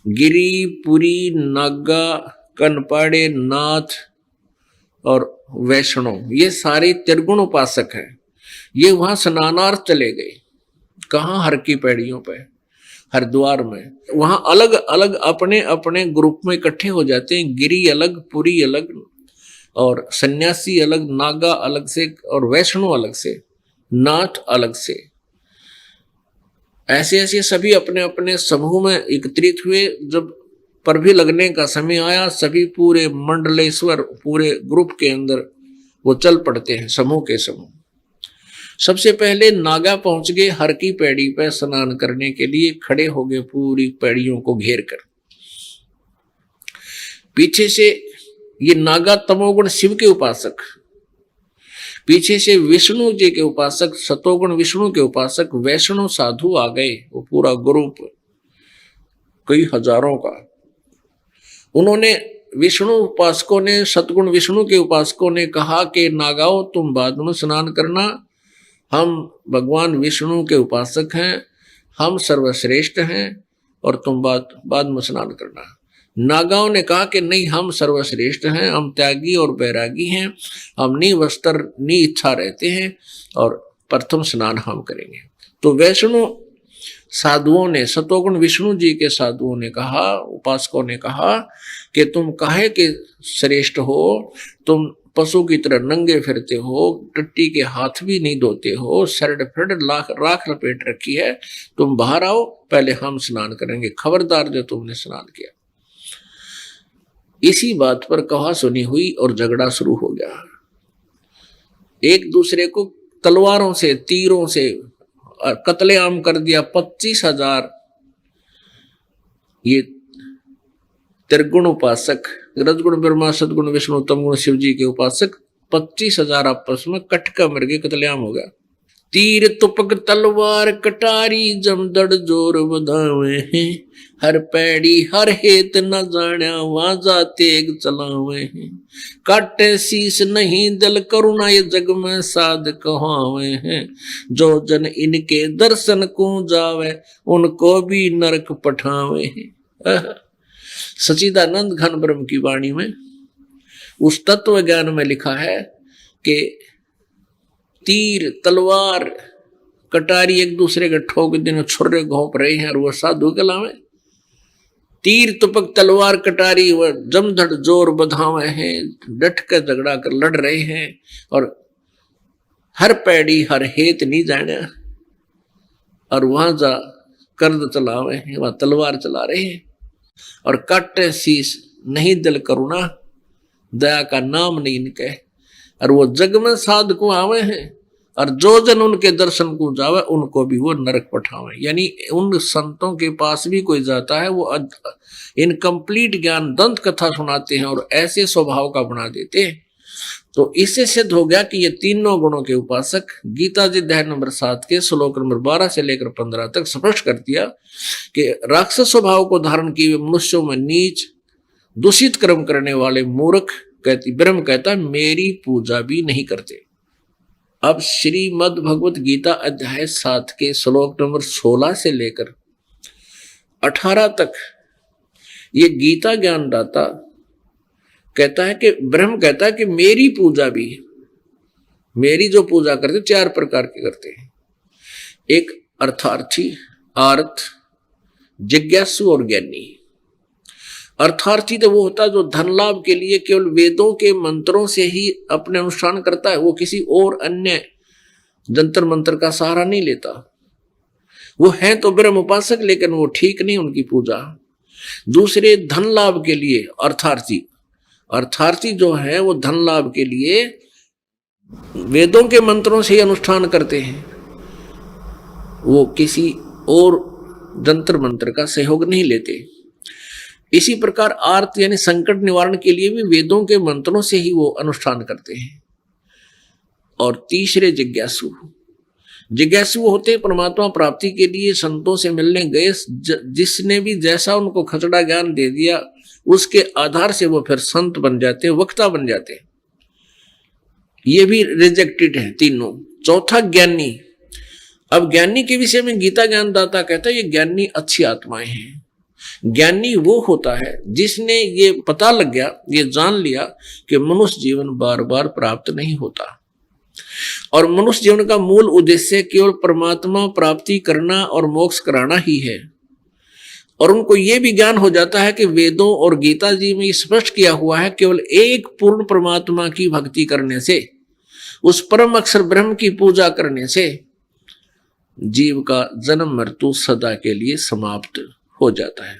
गिरी, पुरी, नागा, कनपाड़े, नाथ और वैष्णव, ये सारे त्रिगुण उपासक हैं। ये वहां स्नानार्थ चले गए। कहाँ? हर की पैड़ियों पे, हरिद्वार में। वहां अलग अलग अपने अपने ग्रुप में इकट्ठे हो जाते हैं। गिरी अलग, पुरी अलग, और सन्यासी अलग, नागा अलग से, और वैष्णव अलग से, नाथ अलग से। ऐसे ऐसे सभी अपने अपने समूह में एकत्रित हुए। जब परभी लगने का समय आया, सभी पूरे मंडलेश्वर, पूरे ग्रुप के अंदर वो चल पड़ते हैं, समूह के समूह। सबसे पहले नागा पहुंच गए हर की पैड़ी पे स्नान करने के लिए, खड़े हो गए पूरी पैड़ियों को घेर कर। पीछे से ये नागा तमोगुण शिव के उपासक, पीछे से विष्णु जी के उपासक, सतोगुण विष्णु के उपासक वैष्णव साधु आ गए। वो पूरा ग्रुप कई हजारों का। उन्होंने विष्णु उपासकों ने, सतगुण विष्णु के उपासकों ने कहा कि नागाओ तुम बाद में स्नान करना, हम भगवान विष्णु के उपासक हैं, हम सर्वश्रेष्ठ हैं, और तुम बाद में स्नान करना। नागाओं ने कहा कि नहीं, हम सर्वश्रेष्ठ हैं, हम त्यागी और बैरागी हैं, हम नी वस्त्र नी इच्छा रहते हैं, और प्रथम स्नान हम करेंगे। तो वैष्णु साधुओं ने, सतोगुण विष्णु जी के साधुओं ने कहा, उपासकों ने कहा कि तुम काहे के श्रेष्ठ हो, तुम पशु की तरह नंगे फिरते हो, टट्टी के हाथ भी नहीं धोते हो, सरड फिरड राख लपेट रखी है, तुम बाहर आओ, पहले हम स्नान करेंगे, खबरदार जो तुमने स्नान किया। इसी बात पर कहा सुनी हुई और झगड़ा शुरू हो गया। एक दूसरे को तलवारों से, तीरों से कत्लेआम कर दिया। 25,000 ये त्रिगुण उपासक, रजगुण ब्रह्मा, सदगुण विष्णु, तमगुण शिव जी के उपासक 25,000 आपस में कटका मर गए, कत्लेआम हो गया। तीर तुपक तलवार कटारी जमदड़ जोर बधावे हैं, हर पैड़ी हर हेत न जाण्या वाजा तेग चलावे हैं, काटे शीस नहीं दिल करुणा ये जग में साध कहावे हैं, जो जन इनके दर्शन को जावे उनको भी नरक पठावे हैं। सच्चिदानंद घन ब्रह्म की वाणी में उस तत्व ज्ञान में लिखा है कि तीर तलवार कटारी एक दूसरे के ठोक दिन छुर्रे घोंप रहे हैं, और वो साधु कलावे। तीर तुपक तलवार कटारी वह जमधड़ जोर बधावे हैं, डट कर झगड़ा कर लड़ रहे हैं, और हर पैड़ी हर हेत नहीं जाने, और वहां जा कर्द चलावे हैं, वहां तलवार चला रहे हैं, और काटे शीस नहीं दिल करुणा दया का नाम नहीं इनके, और वो जग में साध को आवे हैं, और जो जन उनके दर्शन को जावे उनको भी वो नरक पठावे। यानी उन संतों के पास भी कोई जाता है, वो इनकम्प्लीट ज्ञान दंत कथा सुनाते हैं और ऐसे स्वभाव का बना देते हैं। तो इससे सिद्ध हो गया कि ये तीनों गुणों के उपासक, गीता जी अध्याय नंबर 7 के श्लोक नंबर 12 से लेकर 15 तक स्पष्ट कर दिया कि राक्षस स्वभाव को धारण किए मनुष्यों में नीच दूषित कर्म करने वाले मूर्ख ब्रह्म कहता मेरी पूजा भी नहीं करते। अब श्रीमद् भगवत गीता अध्याय 7 के श्लोक नंबर 16 से लेकर 18 तक ये गीता ज्ञानदाता कहता है कि ब्रह्म कहता है कि मेरी पूजा भी, मेरी जो पूजा करते 4 प्रकार की करते हैं। एक अर्थार्थी, आर्थ, जिज्ञासु और ज्ञानी। अर्थार्थी तो वो होता है जो धन लाभ के लिए केवल वेदों के मंत्रों से ही अपने अनुष्ठान करता है, वो किसी और अन्य जंतर मंत्र का सहारा नहीं लेता। वो हैं तो ब्रह्म उपासक, लेकिन वो ठीक नहीं उनकी पूजा। दूसरे धन लाभ के लिए अर्थार्थी, अर्थार्थी जो है वो धन लाभ के लिए वेदों के मंत्रों से ही अनुष्ठान करते हैं, वो किसी और जंतर मंत्र का सहयोग नहीं लेते। इसी प्रकार आर्त यानी संकट निवारण के लिए भी वेदों के मंत्रों से ही वो अनुष्ठान करते हैं। और तीसरे जिज्ञासु, जिज्ञासु होते परमात्मा प्राप्ति के लिए संतों से मिलने गए, जिसने भी जैसा उनको खचड़ा ज्ञान दे दिया उसके आधार से वो फिर संत बन जाते, वक्ता बन जाते। ये भी रिजेक्टेड है तीनों। चौथा ज्ञानी। अब ज्ञानी के विषय में गीता ज्ञानदाता कहता है ये ज्ञानी अच्छी आत्माएं हैं। ज्ञानी वो होता है जिसने ये पता लग गया, ये जान लिया कि मनुष्य जीवन बार बार प्राप्त नहीं होता और मनुष्य जीवन का मूल उद्देश्य केवल परमात्मा प्राप्ति करना और मोक्ष कराना ही है। और उनको ये भी ज्ञान हो जाता है कि वेदों और गीता जी में स्पष्ट किया हुआ है केवल एक पूर्ण परमात्मा की भक्ति करने से, उस परम अक्षर ब्रह्म की पूजा करने से जीव का जन्म मृत्यु सदा के लिए समाप्त हो जाता है।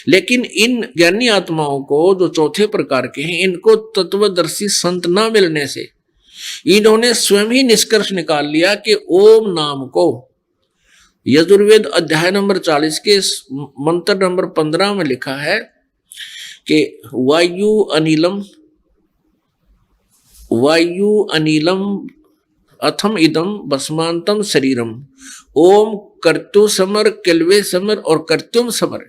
लेकिन इन ज्ञानी आत्माओं को जो चौथे प्रकार के हैं, इनको तत्वदर्शी संत न मिलने से इन्होंने स्वयं ही निष्कर्ष निकाल लिया कि ओम नाम को यजुर्वेद अध्याय नंबर 40 के मंत्र नंबर 15 में लिखा है कि वायु अनिलम अथम इदम भस्मांतम शरीरम ओम कर्तु समर किलवे समर और कर्त्युम समर।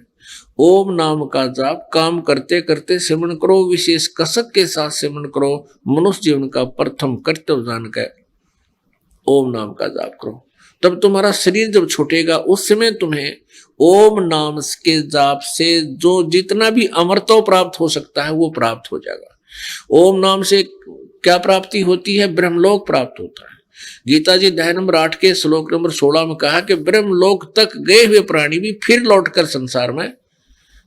ओम नाम का जाप काम करते करते सिमरण करो, विशेष कसक के साथ सिमरण करो, मनुष्य जीवन का प्रथम कर्तव्य जानकर ओम नाम का जाप करो। तब तुम्हारा शरीर जब छूटेगा उस समय तुम्हें ओम नाम के जाप से जो जितना भी अमरत्व प्राप्त हो सकता है वो प्राप्त हो जाएगा। ओम नाम से क्या प्राप्ति होती है? ब्रह्मलोक प्राप्त होता है। गीता जी अध्याय नंबर 8 के श्लोक नंबर 16 में कहा कि ब्रह्मलोक तक गए हुए प्राणी भी फिर लौटकर संसार में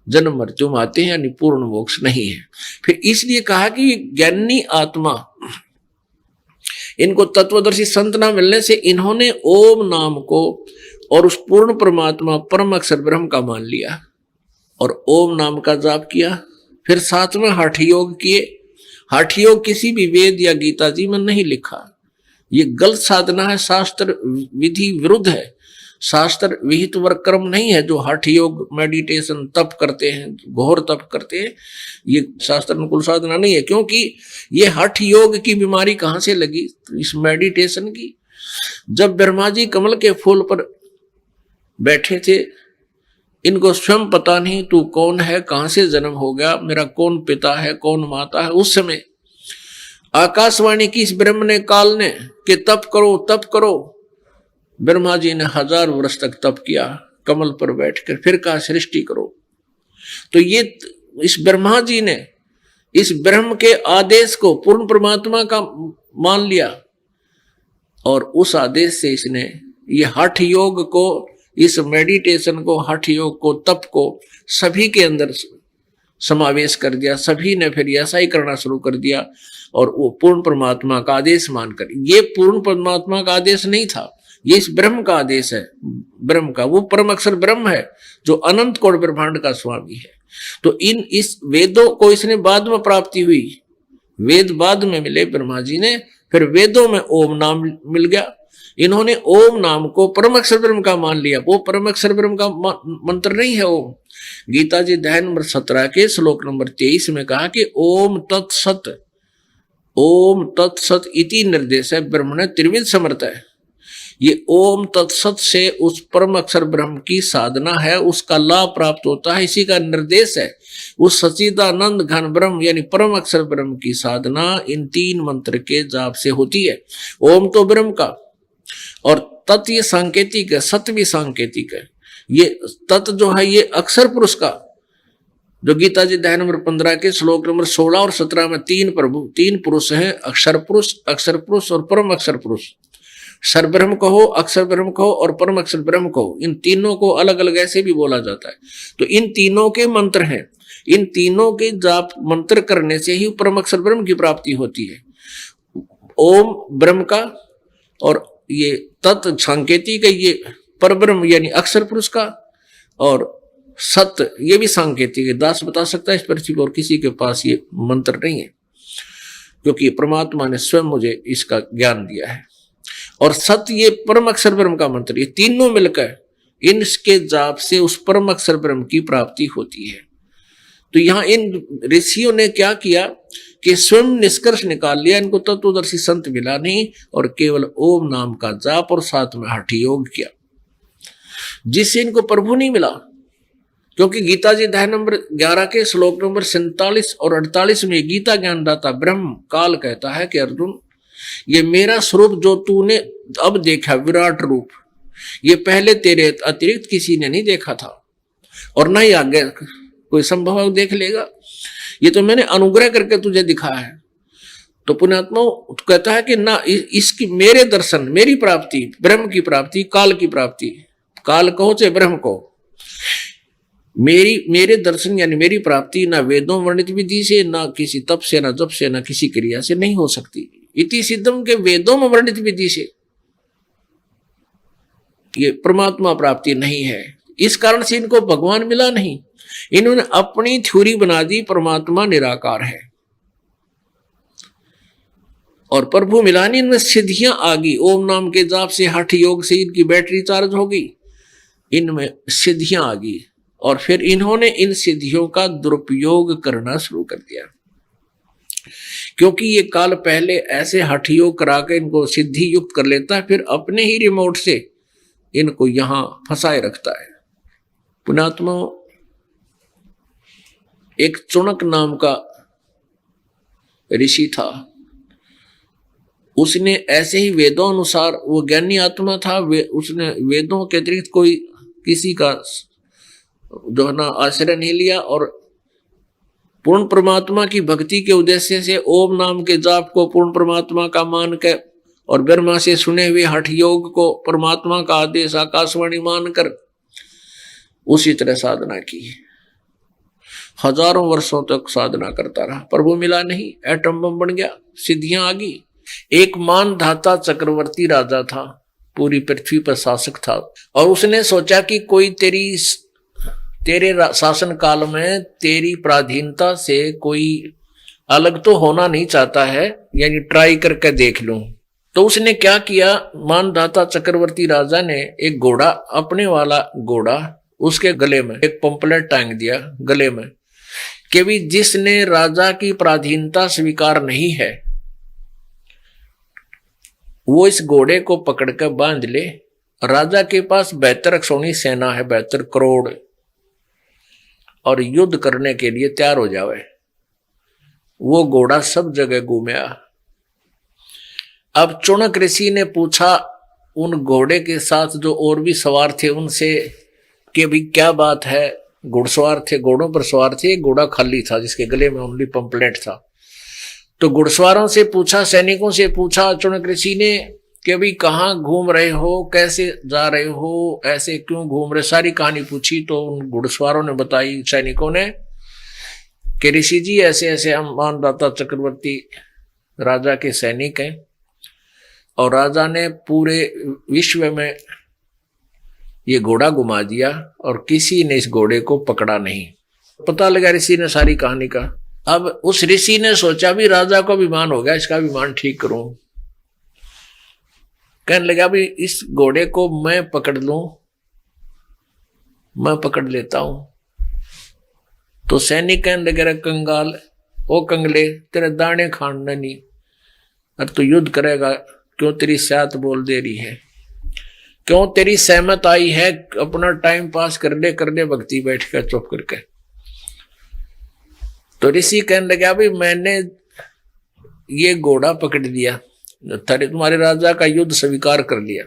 जन्म मृत्यु में आते हैं, यानी पूर्ण मोक्ष नहीं है। फिर इसलिए कहा कि ज्ञानी आत्मा, इनको तत्वदर्शी संत ना मिलने से इन्होंने ओम नाम को और उस पूर्ण परमात्मा परम अक्षर ब्रह्म का मान लिया और ओम नाम का जाप किया। फिर साथ में हठ योग किए। हठ योग किसी भी वेद या गीता जी में नहीं लिखा, ये गलत साधना है, शास्त्र विधि विरुद्ध है, शास्त्र विहित वर्क्रम नहीं है। जो हठ योग मेडिटेशन तप करते हैं, घोर तप करते हैं, ये शास्त्र अनुकूल साधना नहीं है। क्योंकि ये हठ योग की बीमारी कहाँ से लगी? इस मेडिटेशन की। जब ब्रह्मा जी कमल के फूल पर बैठे थे, इनको स्वयं पता नहीं तू कौन है, कहाँ से जन्म हो गया, मेरा कौन पिता है, कौन माता है। उस समय आकाशवाणी की इस ब्रह्म ने, काल ने कि तप करो तप करो। ब्रह्मा जी ने 1000 वर्ष तक तप किया कमल पर बैठकर, फिर कहा सृष्टि करो। तो ये इस ब्रह्मा जी ने इस ब्रह्म के आदेश को पूर्ण परमात्मा का मान लिया और उस आदेश से इसने ये हठ योग को, इस मेडिटेशन को, हठ योग को, तप को सभी के अंदर समावेश कर दिया। सभी ने फिर ऐसा ही करना शुरू कर दिया और वो पूर्ण परमात्मा का आदेश मानकर। ये पूर्ण परमात्मा का आदेश नहीं था, ये इस ब्रह्म का आदेश है। ब्रह्म का वो परम अक्षर ब्रह्म है जो अनंत कोटि ब्रह्मांड का स्वामी है। तो इस वेदों को इसने बाद में प्राप्ति हुई, वेद बाद में मिले ब्रह्मा जी ने, फिर वेदों में ओम नाम मिल गया। इन्होंने ओम नाम को परम अक्षर ब्रह्म का मान लिया। वो परम अक्षर ब्रह्म का मंत्र नहीं है ओम। गीता जी अध्याय नंबर 17 के श्लोक नंबर 23 में कहा कि ओम तत्सत इति निर्देश है ब्रह्म ने त्रिविध समर्थ है। ये ओम तत्सत से उस परम अक्षर ब्रह्म की साधना है, उसका लाभ प्राप्त होता है, इसी का निर्देश है। उस सच्चिदानंद घन ब्रह्म यानी परम अक्षर ब्रह्म की साधना इन 3 मंत्र के जाप से होती है। ओम तो ब्रह्म का और तत् ये सांकेतिक है, सत्य भी सांकेतिक है। ये तत् जो है ये अक्षर पुरुष का, जो गीता जी अध्याय नंबर 15 के श्लोक नंबर 16 और 17 में 3 पुरुष हैं, अक्षर पुरुष और परम अक्षर पुरुष। सर ब्रह्म कहो, अक्षर ब्रह्म कहो और परम अक्षर ब्रह्म कहो, इन तीनों को अलग अलग ऐसे भी बोला जाता है। तो इन तीनों के मंत्र हैं, इन तीनों के जाप मंत्र करने से ही परम अक्षर ब्रह्म की प्राप्ति होती है। ओम ब्रह्म का और ये तत् सांकेतिक है, ये परब्रह्म यानी अक्षर पुरुष का, और सत्य ये भी सांकेतिक है। दास बता सकता है इस पृथ्वी पर, और किसी के पास ये मंत्र नहीं है, क्योंकि परमात्मा ने स्वयं मुझे इसका ज्ञान दिया है। और सत्य ये परम अक्षर ब्रह्म का मंत्र, ये तीनों मिलकर इनके जाप से उस परम अक्षर ब्रह्म की प्राप्ति होती है। तो यहाँ इन ऋषियों ने क्या किया कि स्वयं निष्कर्ष निकाल लिया, इनको तत्वदर्शी संत मिला नहीं, और केवल ओम नाम का जाप और साथ में हठ योग किया, जिससे इनको प्रभु नहीं मिला। क्योंकि गीता जी अध्याय नंबर 11 के श्लोक नंबर 47 और 48 में गीता ज्ञानदाता ब्रह्म काल कहता है कि अर्जुन, ये मेरा स्वरूप जो तूने अब देखा, विराट रूप, ये पहले तेरे अतिरिक्त किसी ने नहीं देखा था, और ना ही आगे कोई संभव देख लेगा। ये तो मैंने अनुग्रह करके तुझे दिखाया है। तो पुण्यात्मा कहता है कि ना इसकी मेरे दर्शन, मेरी प्राप्ति, ब्रह्म की प्राप्ति, काल की प्राप्ति, काल कहो चाहे ब्रह्म को, मेरे दर्शन यानी मेरी प्राप्ति ना वेदों वर्णित विधि से, ना किसी तप से, ना जप से, ना किसी क्रिया से नहीं हो सकती। इति सिद्धम के वेदों में वर्णित विधि से ये परमात्मा प्राप्ति नहीं है। इस कारण से इनको भगवान मिला नहीं, इन्होंने अपनी थ्योरी बना दी परमात्मा निराकार है, और प्रभु मिला नहीं। इनमें सिद्धियां आ गई, ओम नाम के जाप से, हठ योग से इनकी बैटरी चार्ज हो गई, इनमें सिद्धियां आ गई, और फिर इन्होंने इन सिद्धियों का दुरुपयोग करना शुरू कर दिया। क्योंकि ये काल पहले ऐसे हठ योग करा के इनको सिद्धि युक्त कर लेता है, फिर अपने ही रिमोट से इनको यहां फंसाए रखता है। पुण्यात्मा, एक चुनक नाम का ऋषि था, उसने ऐसे ही वेदों अनुसार, वो ज्ञानी आत्मा था, उसने वेदों के अतिरिक्त कोई किसी का जो है ना आश्रय नहीं लिया, और पूर्ण परमात्मा की भक्ति के उद्देश्य से ओम नाम के जाप को पूर्ण परमात्मा का मान के, और ब्रह्मा से सुने हुए हठ योग को परमात्मा का आदेश आकाशवाणी मानकर उसी तरह साधना की। हजारों वर्षों तक साधना करता रहा, प्रभु मिला नहीं, एटम बम बन गया, सिद्धियां आ गई। एक मानधाता चक्रवर्ती राजा था, पूरी पृथ्वी पर शासक था, और उसने सोचा कि कोई तेरे शासन काल में तेरी पराधीनता से कोई अलग तो होना नहीं चाहता है, यानी ट्राई करके देख लूं। तो उसने क्या किया, मानधाता चक्रवर्ती राजा ने एक घोड़ा, अपने वाला घोड़ा, उसके गले में एक पंपलेट टांग दिया गले में, कि भी जिसने राजा की पराधीनता स्वीकार नहीं है वो इस घोड़े को पकड़कर बांध ले। राजा के पास 72 अक्षौणी सेना है, 72 करोड़, और युद्ध करने के लिए तैयार हो जावे। वो घोड़ा सब जगह घूमया। अब चुनक ऋषि ने पूछा उन घोड़े के साथ जो और भी सवार थे उनसे कि भी क्या बात है, घुड़सवार थे, घोड़ों पर सवार थे, घोड़ा खाली था जिसके गले में ओनली पंपलेट था। तो घुड़सवारों से पूछा, सैनिकों से पूछा चुनक ऋषि ने कि भाई कहाँ घूम रहे हो, कैसे जा रहे हो, ऐसे क्यों घूम रहे, सारी कहानी पूछी। तो उन घुड़सवारों ने बताई सैनिकों ने कि ऋषि जी ऐसे ऐसे हम मानदाता चक्रवर्ती राजा के सैनिक हैं, और राजा ने पूरे विश्व में ये घोड़ा घुमा दिया और किसी ने इस घोड़े को पकड़ा नहीं। पता लगा ऋषि ने सारी कहानी का। अब उस ऋषि ने सोचा भी राजा को अभिमान हो गया, इसका अभिमान ठीक करूं। कहने लगा भी इस घोड़े को मैं पकड़ लूं, मैं पकड़ लेता हूं। तो सैनिक कहने लगे कंगाल, ओ कंगले, तेरे दाने खाने नहीं, और तू युद्ध करेगा, क्यों तेरी साथ बोल दे रही है, क्यों तेरी सहमत आई है, अपना टाइम पास कर ले भक्ति बैठ कर चुप करके। तो ऋषि कहने लगा भाई मैंने ये घोड़ा पकड़ लिया, तुम्हारे राजा का युद्ध स्वीकार कर लिया।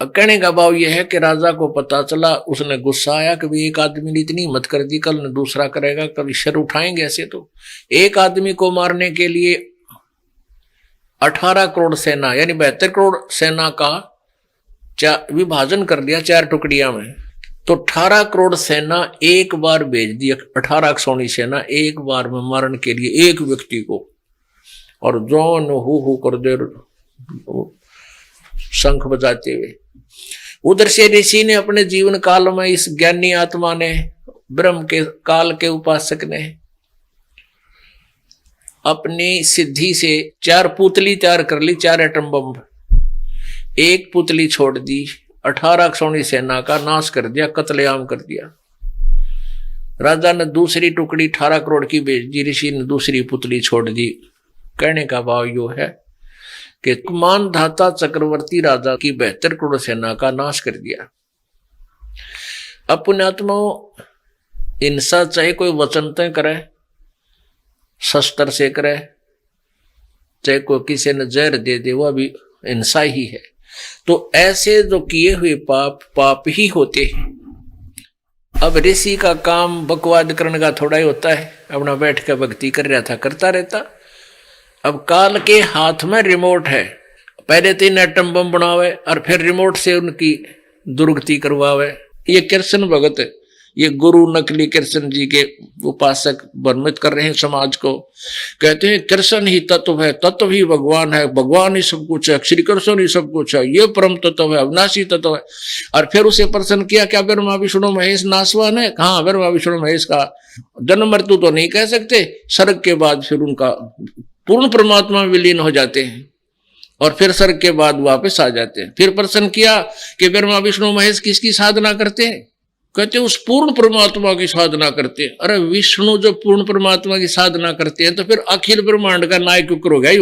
अब कहने का भाव यह है कि राजा को पता चला, उसने गुस्सा आया कि एक आदमी ने इतनी हिम्मत कर दी, कल न दूसरा करेगा, कभी शर उठाएंगे ऐसे। तो एक आदमी को मारने के लिए 18 करोड़ सेना यानी 72 करोड़ सेना का विभाजन कर दिया 4 टुकड़िया में। तो 18 करोड़ सेना एक बार भेज दी, 18 अक्षौणी सेना एक बार में मारने के लिए एक व्यक्ति को, और जौन हु कर दे शंख बजाते हुए। उधर से ऋषि ने अपने जीवन काल में, इस ज्ञानी आत्मा ने, ब्रह्म के काल के उपासक ने अपनी सिद्धि से 4 पुतली तैयार कर ली, 4 एटम बम। एक पुतली छोड़ दी, 18 क्षौणी सेना का नाश कर दिया, कत्लेआम कर दिया। राजा ने दूसरी टुकड़ी 18 करोड़ की भेज दी, ऋषि ने दूसरी पुतली छोड़ दी। कहने का भाव यो है कि मानधाता चक्रवर्ती राजा की 72 करोड़ सेना का नाश कर दिया। अब पुण्यात्माओं, हिंसा चाहे कोई वचन तय करे, शस्त्र से करे, चाहे कोई किसी ने जहर दे दे, वह भी हिंसा ही है। तो ऐसे जो किए हुए पाप पाप ही होते हैं। अब ऋषि का काम बकवाद करने का थोड़ा ही होता है, अपना बैठ कर भक्ति कर रहा था, करता रहता। अब काल के हाथ में रिमोट है, पहले 3 एटम बम बनावे और फिर रिमोट से उनकी दुर्गति करवावे। ये कृष्ण भगत, ये गुरु नकली कृष्ण जी के उपासक भ्रमित कर रहे हैं समाज को। कहते हैं कृष्ण ही तत्व है, तत्व ही भगवान है, भगवान ही सब कुछ है, श्री कृष्ण ही सब कुछ है, ये परम तत्व है, अविनाशी तत्व है। और फिर उसे प्रश्न किया, क्या ब्रह्मा विष्णु महेश नासवान है? हाँ, ब्रह्मा विष्णु महेश का जन्म मृत्यु तो नहीं कह सकते, स्वर्ग के बाद फिर उनका पूर्ण परमात्मा में विलीन हो जाते हैं और फिर स्वर्ग के बाद वापस आ जाते हैं। फिर प्रश्न किया कि ब्रह्मा विष्णु महेश किसकी साधना करते हैं? कहते उस पूर्ण परमात्मा की साधना करते हैं। अरे विष्णु जो पूर्ण परमात्मा की साधना करते हैं तो फिर अखिल ब्रह्मांड का नायक क्यों करोगे?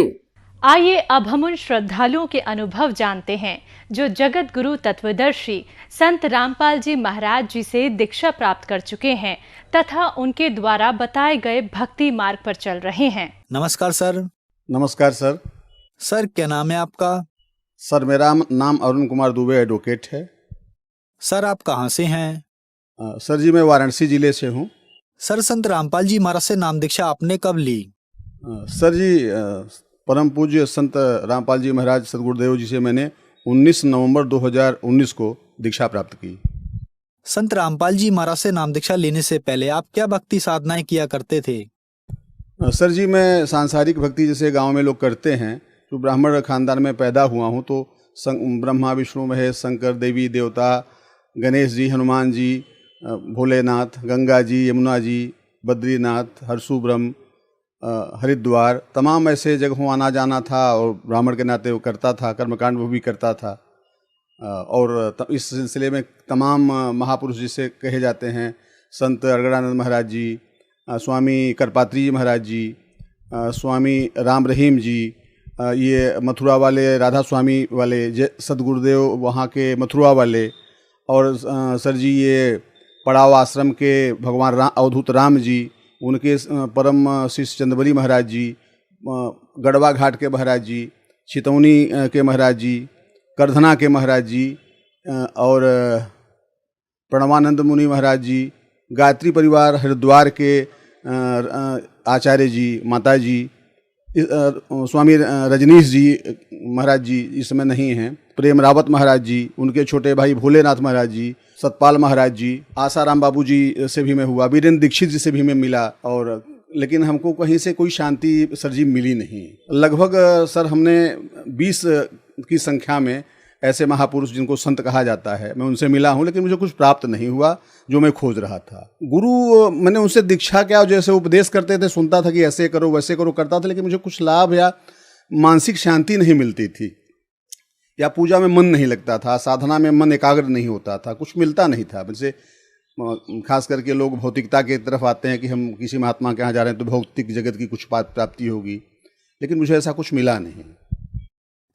आइए अब हम उन श्रद्धालुओं के अनुभव जानते हैं जो जगत गुरु तत्वदर्शी संत रामपाल जी महाराज जी से दीक्षा प्राप्त कर चुके हैं तथा उनके द्वारा बताए गए भक्ति मार्ग पर चल रहे हैं। नमस्कार सर। नमस्कार सर। सर क्या नाम है आपका? सर मेरा नाम अरुण कुमार दुबे एडवोकेट है। सर आप कहाँ से हैं? सर जी मैं वाराणसी जिले से हूँ। सर संत रामपाल जी महाराज से नाम दीक्षा आपने कब ली? सर जी परम पूज्य संत रामपाल जी महाराज सदगुरुदेव जी से मैंने 19 नवंबर 2019 को दीक्षा प्राप्त की। संत रामपाल जी महाराज से नाम दीक्षा लेने से पहले आप क्या भक्ति साधनाएं किया करते थे? सर जी मैं सांसारिक भक्ति जैसे गांव में लोग करते हैं, तो ब्राह्मण खानदान में पैदा हुआ हूँ, तो ब्रह्मा विष्णु महेश शंकर देवी देवता गणेश जी, हनुमान जी, भोलेनाथ, गंगा जी, यमुना जी, बद्रीनाथ, हरसुब्रह्म, हरिद्वार, तमाम ऐसे जगहों आना जाना था और ब्राह्मण के नाते वो करता था, कर्मकांड वो भी करता था। और इस सिलसिले में तमाम महापुरुष जिसे कहे जाते हैं, संत अरगड़ानंद महाराज जी, स्वामी करपात्री जी महाराज जी, स्वामी राम रहीम जी, ये मथुरा वाले राधा स्वामी वाले सदगुरुदेव वहाँ के मथुरा वाले, और सर जी ये पड़ाव आश्रम के भगवान अवधूत राम जी, उनके परम शिष्य चंद्रबली महाराज जी, गढ़वा घाट के महाराज जी, छितौनी के महाराज जी, करधना के महाराज जी, और प्रणवानंद मुनि महाराज जी, गायत्री परिवार हरिद्वार के आचार्य जी, माता जी, स्वामी रजनीश जी महाराज जी इस समय नहीं हैं, प्रेम रावत महाराज जी, उनके छोटे भाई भोलेनाथ महाराज जी, सतपाल महाराज जी, आसाराम बाबू जी से भी मैं हुआ, वीरेंद्र दीक्षित जी से भी मैं मिला, और लेकिन हमको कहीं से कोई शांति सर जी मिली नहीं। लगभग सर हमने 20 की संख्या में ऐसे महापुरुष जिनको संत कहा जाता है, मैं उनसे मिला हूँ, लेकिन मुझे कुछ प्राप्त नहीं हुआ जो मैं खोज रहा था। गुरु मैंने उनसे दीक्षा क्या, जैसे उपदेश करते थे सुनता था कि ऐसे करो वैसे करो करता था, लेकिन मुझे कुछ लाभ या मानसिक शांति नहीं मिलती थी, या पूजा में मन नहीं लगता था, साधना में मन एकाग्र नहीं होता था, कुछ मिलता नहीं था। वैसे खास करके लोग भौतिकता की तरफ आते हैं कि हम किसी महात्मा के यहाँ जा रहे हैं तो भौतिक जगत की कुछ प्राप्ति होगी, लेकिन मुझे ऐसा कुछ मिला नहीं।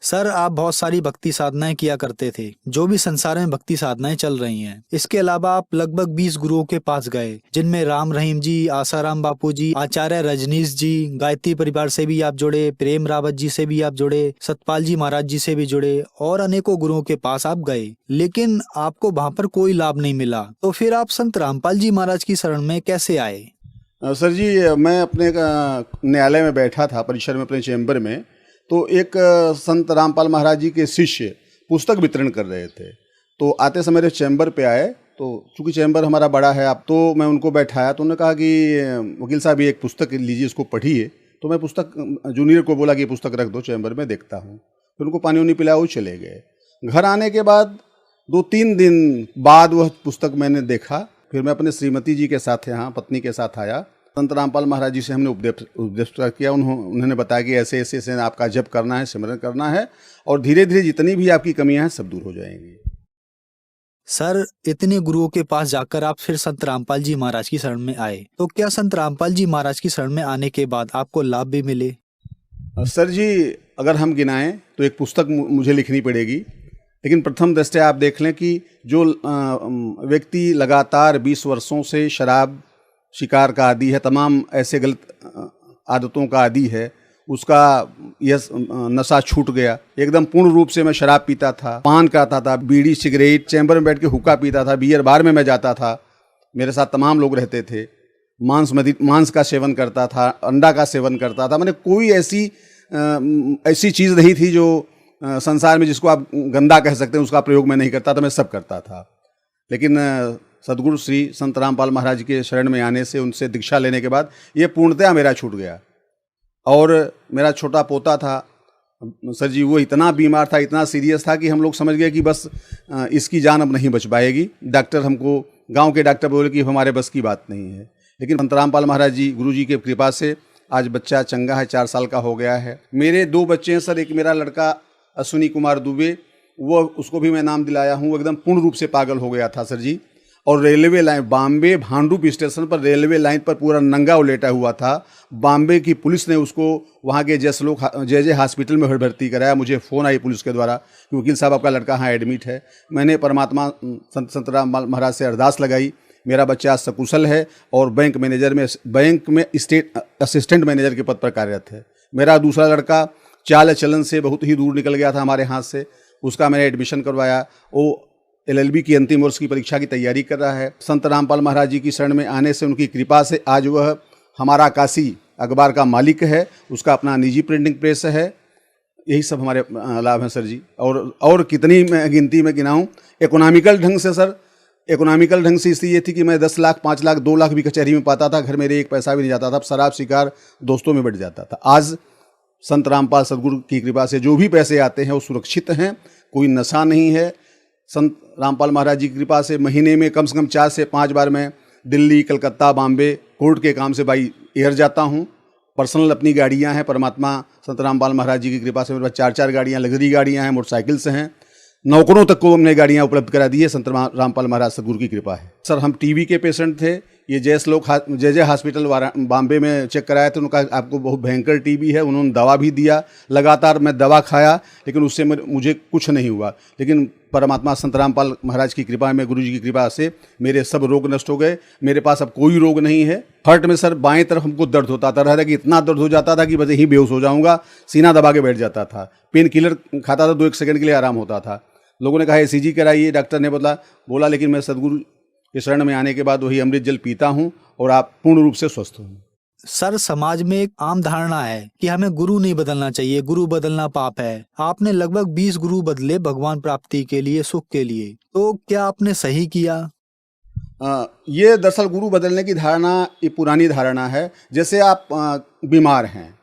सर आप बहुत सारी भक्ति साधनाएं किया करते थे, जो भी संसार में भक्ति साधनाएं चल रही हैं। इसके अलावा आप लगभग 20 गुरुओं के पास गए, जिनमें राम रहीम जी, आसाराम बापू जी, आचार्य रजनीश जी, गायत्री परिवार से भी आप जुड़े, प्रेम रावत जी से भी आप जुड़े, सतपाल जी महाराज जी से भी जुड़े, और अनेकों गुरुओं के पास आप गए, लेकिन आपको वहाँ पर कोई लाभ नहीं मिला। तो फिर आप संत रामपाल जी महाराज की शरण में कैसे आए? सर जी मैं अपने न्यायालय में बैठा था, परिसर में, अपने चैम्बर में, तो एक संत रामपाल महाराज जी के शिष्य पुस्तक वितरण कर रहे थे, तो आते समय मेरे चैम्बर पे आए, तो चूंकि चैम्बर हमारा बड़ा है आप, तो मैं उनको बैठाया, तो उन्होंने कहा कि वकील साहब ये एक पुस्तक लीजिए, इसको पढ़िए। तो मैं पुस्तक जूनियर को बोला कि ये पुस्तक रख दो चैम्बर में, देखता हूँ। फिर उनको पानी उनी पिलाया, वो चले गए। घर आने के बाद 2-3 दिन बाद वह पुस्तक मैंने देखा। फिर मैं अपने श्रीमती जी के साथ यहाँ पत्नी के साथ आया। संत रामपाल महाराज जी से हमने उपदेश किया। उन्होंने बताया कि ऐसे ऐसे ऐसे आपका जप करना है, सिमरन करना है, और धीरे धीरे जितनी भी आपकी कमियां हैं सब दूर हो जाएंगी। सर, इतने गुरुओं के पास जाकर आप फिर संत रामपाल जी महाराज की शरण में आए, तो क्या संत रामपाल जी महाराज की शरण में आने के बाद आपको लाभ भी मिले? सर जी, अगर हम गिनाएं तो एक पुस्तक मुझे लिखनी पड़ेगी, लेकिन प्रथम दृष्टया आप देख लें कि जो व्यक्ति लगातार 20 वर्षों से शराब शिकार का आदी है, तमाम ऐसे गलत आदतों का आदी है, उसका यह नशा छूट गया। एकदम पूर्ण रूप से मैं शराब पीता था, पान करता था, बीड़ी सिगरेट, चैम्बर में बैठ के हुक्का पीता था, बियर बार में मैं जाता था, मेरे साथ तमाम लोग रहते थे, मांस का सेवन करता था, अंडा का सेवन करता था। मैंने कोई ऐसी चीज़ नहीं थी जो संसार में जिसको आप गंदा कह सकते हैं उसका प्रयोग मैं नहीं करता था, मैं सब करता था। लेकिन सदगुरु श्री संत रामपाल महाराज के शरण में आने से, उनसे दीक्षा लेने के बाद ये पूर्णतया मेरा छूट गया। और मेरा छोटा पोता था सर जी, वो इतना बीमार था, इतना सीरियस था कि हम लोग समझ गए कि बस इसकी जान अब नहीं बच पाएगी। डॉक्टर हमको, गांव के डॉक्टर बोले कि हमारे बस की बात नहीं है। लेकिन संत रामपाल महाराज जी, गुरु जी की कृपा से आज बच्चा चंगा है, 4 साल का हो गया है। मेरे 2 बच्चे हैं सर। एक मेरा लड़का अश्विनी कुमार दुबे, वो उसको भी मैं नाम दिलाया हूँ, वो एकदम पूर्ण रूप से पागल हो गया था सर जी। और railway line, Bombay Bhandup station पर रेलवे लाइन पर पूरा नंगा लेटा हुआ था। बॉम्बे की पुलिस ने उसको वहाँ के जे हॉस्पिटल में भर्ती कराया। मुझे फ़ोन आई पुलिस के द्वारा कि वकील साहब आपका लड़का यहाँ एडमिट है। मैंने परमात्मा संत रामपाल महाराज से अरदास लगाई, मेरा बच्चा सकुशल है और बैंक में असिस्टेंट मैनेजर के पद पर कार्यरत है। मेरा दूसरा लड़का चाल चलन से बहुत ही दूर निकल गया था हमारे हाथ से, उसका मैंने एडमिशन करवाया। वो LLB की अंतिम वर्ष की परीक्षा की तैयारी कर रहा है। संत रामपाल महाराज जी की शरण में आने से, उनकी कृपा से आज वह हमारा काशी अखबार का मालिक है, उसका अपना निजी प्रिंटिंग प्रेस है। यही सब हमारे लाभ हैं सर जी। और कितनी गिनती में गिनाऊं। इकोनॉमिकल ढंग से सर, इकोनॉमिकल ढंग से इसलिए थी कि मैं 10 लाख, 5 लाख, 2 लाख भी कचहरी में पाता था, घर मेरे 1 पैसा भी नहीं जाता था। शराब शिकार दोस्तों में बढ़ जाता था। आज संत रामपाल सदगुरु की कृपा से जो भी पैसे आते हैं वो सुरक्षित हैं, कोई नशा नहीं है। संत रामपाल महाराज जी की कृपा से महीने में कम से कम 4 से 5 बार मैं दिल्ली, कलकत्ता, बॉम्बे कोर्ट के काम से बाई एयर जाता हूँ। पर्सनल अपनी गाड़ियाँ हैं। परमात्मा संत रामपाल महाराज जी की कृपा से मेरे पास 4-4 गाड़ियाँ, लग्जरी गाड़ियाँ हैं, मोटरसाइकिल से हैं। नौकरों तक को हमने गाड़ियाँ उपलब्ध करा दी है, संत रामपाल महाराज सदगुरु की कृपा है। सर, हम टीबी के पेशेंट थे। ये जे हॉस्पिटल बॉम्बे में चेक कराया था, उनका आपको बहुत भयंकर टीबी है। उन्होंने दवा भी दिया, लगातार मैं दवा खाया, लेकिन उससे मुझे कुछ नहीं हुआ। लेकिन परमात्मा संत रामपाल महाराज की कृपा में, गुरु जी की कृपा से मेरे सब रोग नष्ट हो गए। मेरे पास अब कोई रोग नहीं है। हार्ट में सर बाएं तरफ हमको दर्द होता था कि इतना दर्द हो जाता था कि बस यही बेहोश हो जाऊंगा, सीना दबा के बैठ जाता था। पेन किलर खाता था, 2-1 सेकंड के लिए आराम होता था। लोगों ने कहा ECG कराइए, डॉक्टर ने बोला, लेकिन मैं सदगुरु के शरण में आने के बाद वही अमृत जल पीता हूँ और आप पूर्ण रूप से स्वस्थ हूँ। सर, समाज में एक आम धारणा है कि हमें गुरु नहीं बदलना चाहिए, गुरु बदलना पाप है। आपने लगभग 20 गुरु बदले भगवान प्राप्ति के लिए, सुख के लिए, तो क्या आपने सही किया? ये दरअसल गुरु बदलने की धारणा ये पुरानी धारणा है। जैसे आप बीमार हैं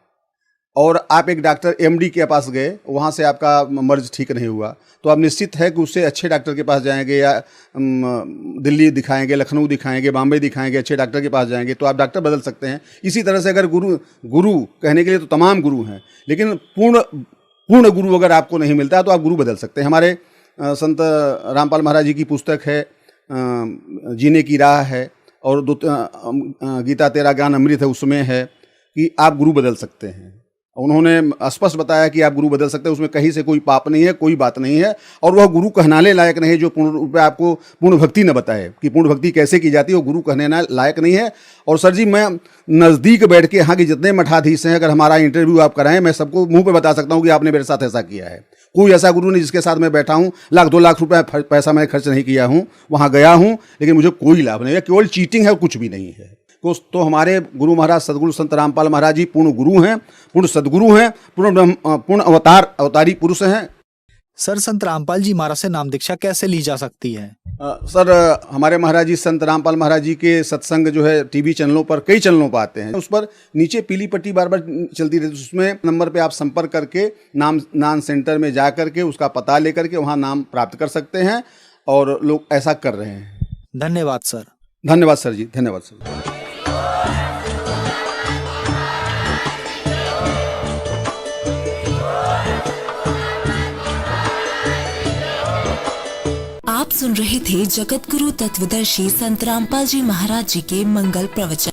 और आप एक डॉक्टर MD के पास गए, वहाँ से आपका मर्ज ठीक नहीं हुआ, तो आप निश्चित है कि उससे अच्छे डॉक्टर के पास जाएंगे, या दिल्ली दिखाएंगे, लखनऊ दिखाएंगे, बॉम्बे दिखाएंगे, अच्छे डॉक्टर के पास जाएंगे, तो आप डॉक्टर बदल सकते हैं। इसी तरह से अगर गुरु कहने के लिए तो तमाम गुरु हैं, लेकिन पूर्ण गुरु अगर आपको नहीं मिलता तो आप गुरु बदल सकते हैं। हमारे संत रामपाल महाराज जी की पुस्तक है जीने की राह है, और गीता तेरा ज्ञान अमृत है, उसमें है कि आप गुरु बदल सकते हैं। उन्होंने स्पष्ट बताया कि आप गुरु बदल सकते हैं, उसमें कहीं से कोई पाप नहीं है, कोई बात नहीं है। और वह गुरु कहनाने लायक नहीं है जो पूर्ण रूप में आपको पूर्ण भक्ति न बताए कि पूर्ण भक्ति कैसे की जाती है, वो गुरु कहने लायक नहीं है। और सर जी, मैं नज़दीक बैठ के यहाँ के जितने मठाधीश हैं, अगर हमारा इंटरव्यू आप कराएं, मैं सबको मुंह पे बता सकता हूँ कि आपने मेरे साथ ऐसा किया है। कोई ऐसा गुरु नहीं जिसके साथ मैं बैठा हूँ, 1-2 लाख रुपए पैसा मैं खर्च नहीं किया हूँ, वहाँ गया हूँ, लेकिन मुझे कोई लाभ नहीं है। केवल चीटिंग है, कुछ भी नहीं है। तो हमारे गुरु महाराज सदगुरु संत रामपाल महाराज जी पूर्ण गुरु हैं, पूर्ण सदगुरु हैं, पूर्ण अवतारी पुरुष हैं। सर, संत रामपाल जी महाराज से नाम दीक्षा कैसे ली जा सकती है? सर, हमारे महाराज जी संत रामपाल महाराज जी के सत्संग जो है टीवी चैनलों पर, कई चैनलों पर आते हैं। उस पर नीचे पीली पट्टी बार बार चलती रहती है, उसमें नंबर पे आप संपर्क करके नाम सेंटर में जा करके उसका पता लेकर के वहाँ नाम प्राप्त कर सकते हैं, और लोग ऐसा कर रहे हैं। धन्यवाद सर। धन्यवाद सर जी, धन्यवाद सर। आप सुन रहे थे जगत गुरु तत्वदर्शी संत रामपाल जी महाराज जी के मंगल प्रवचन।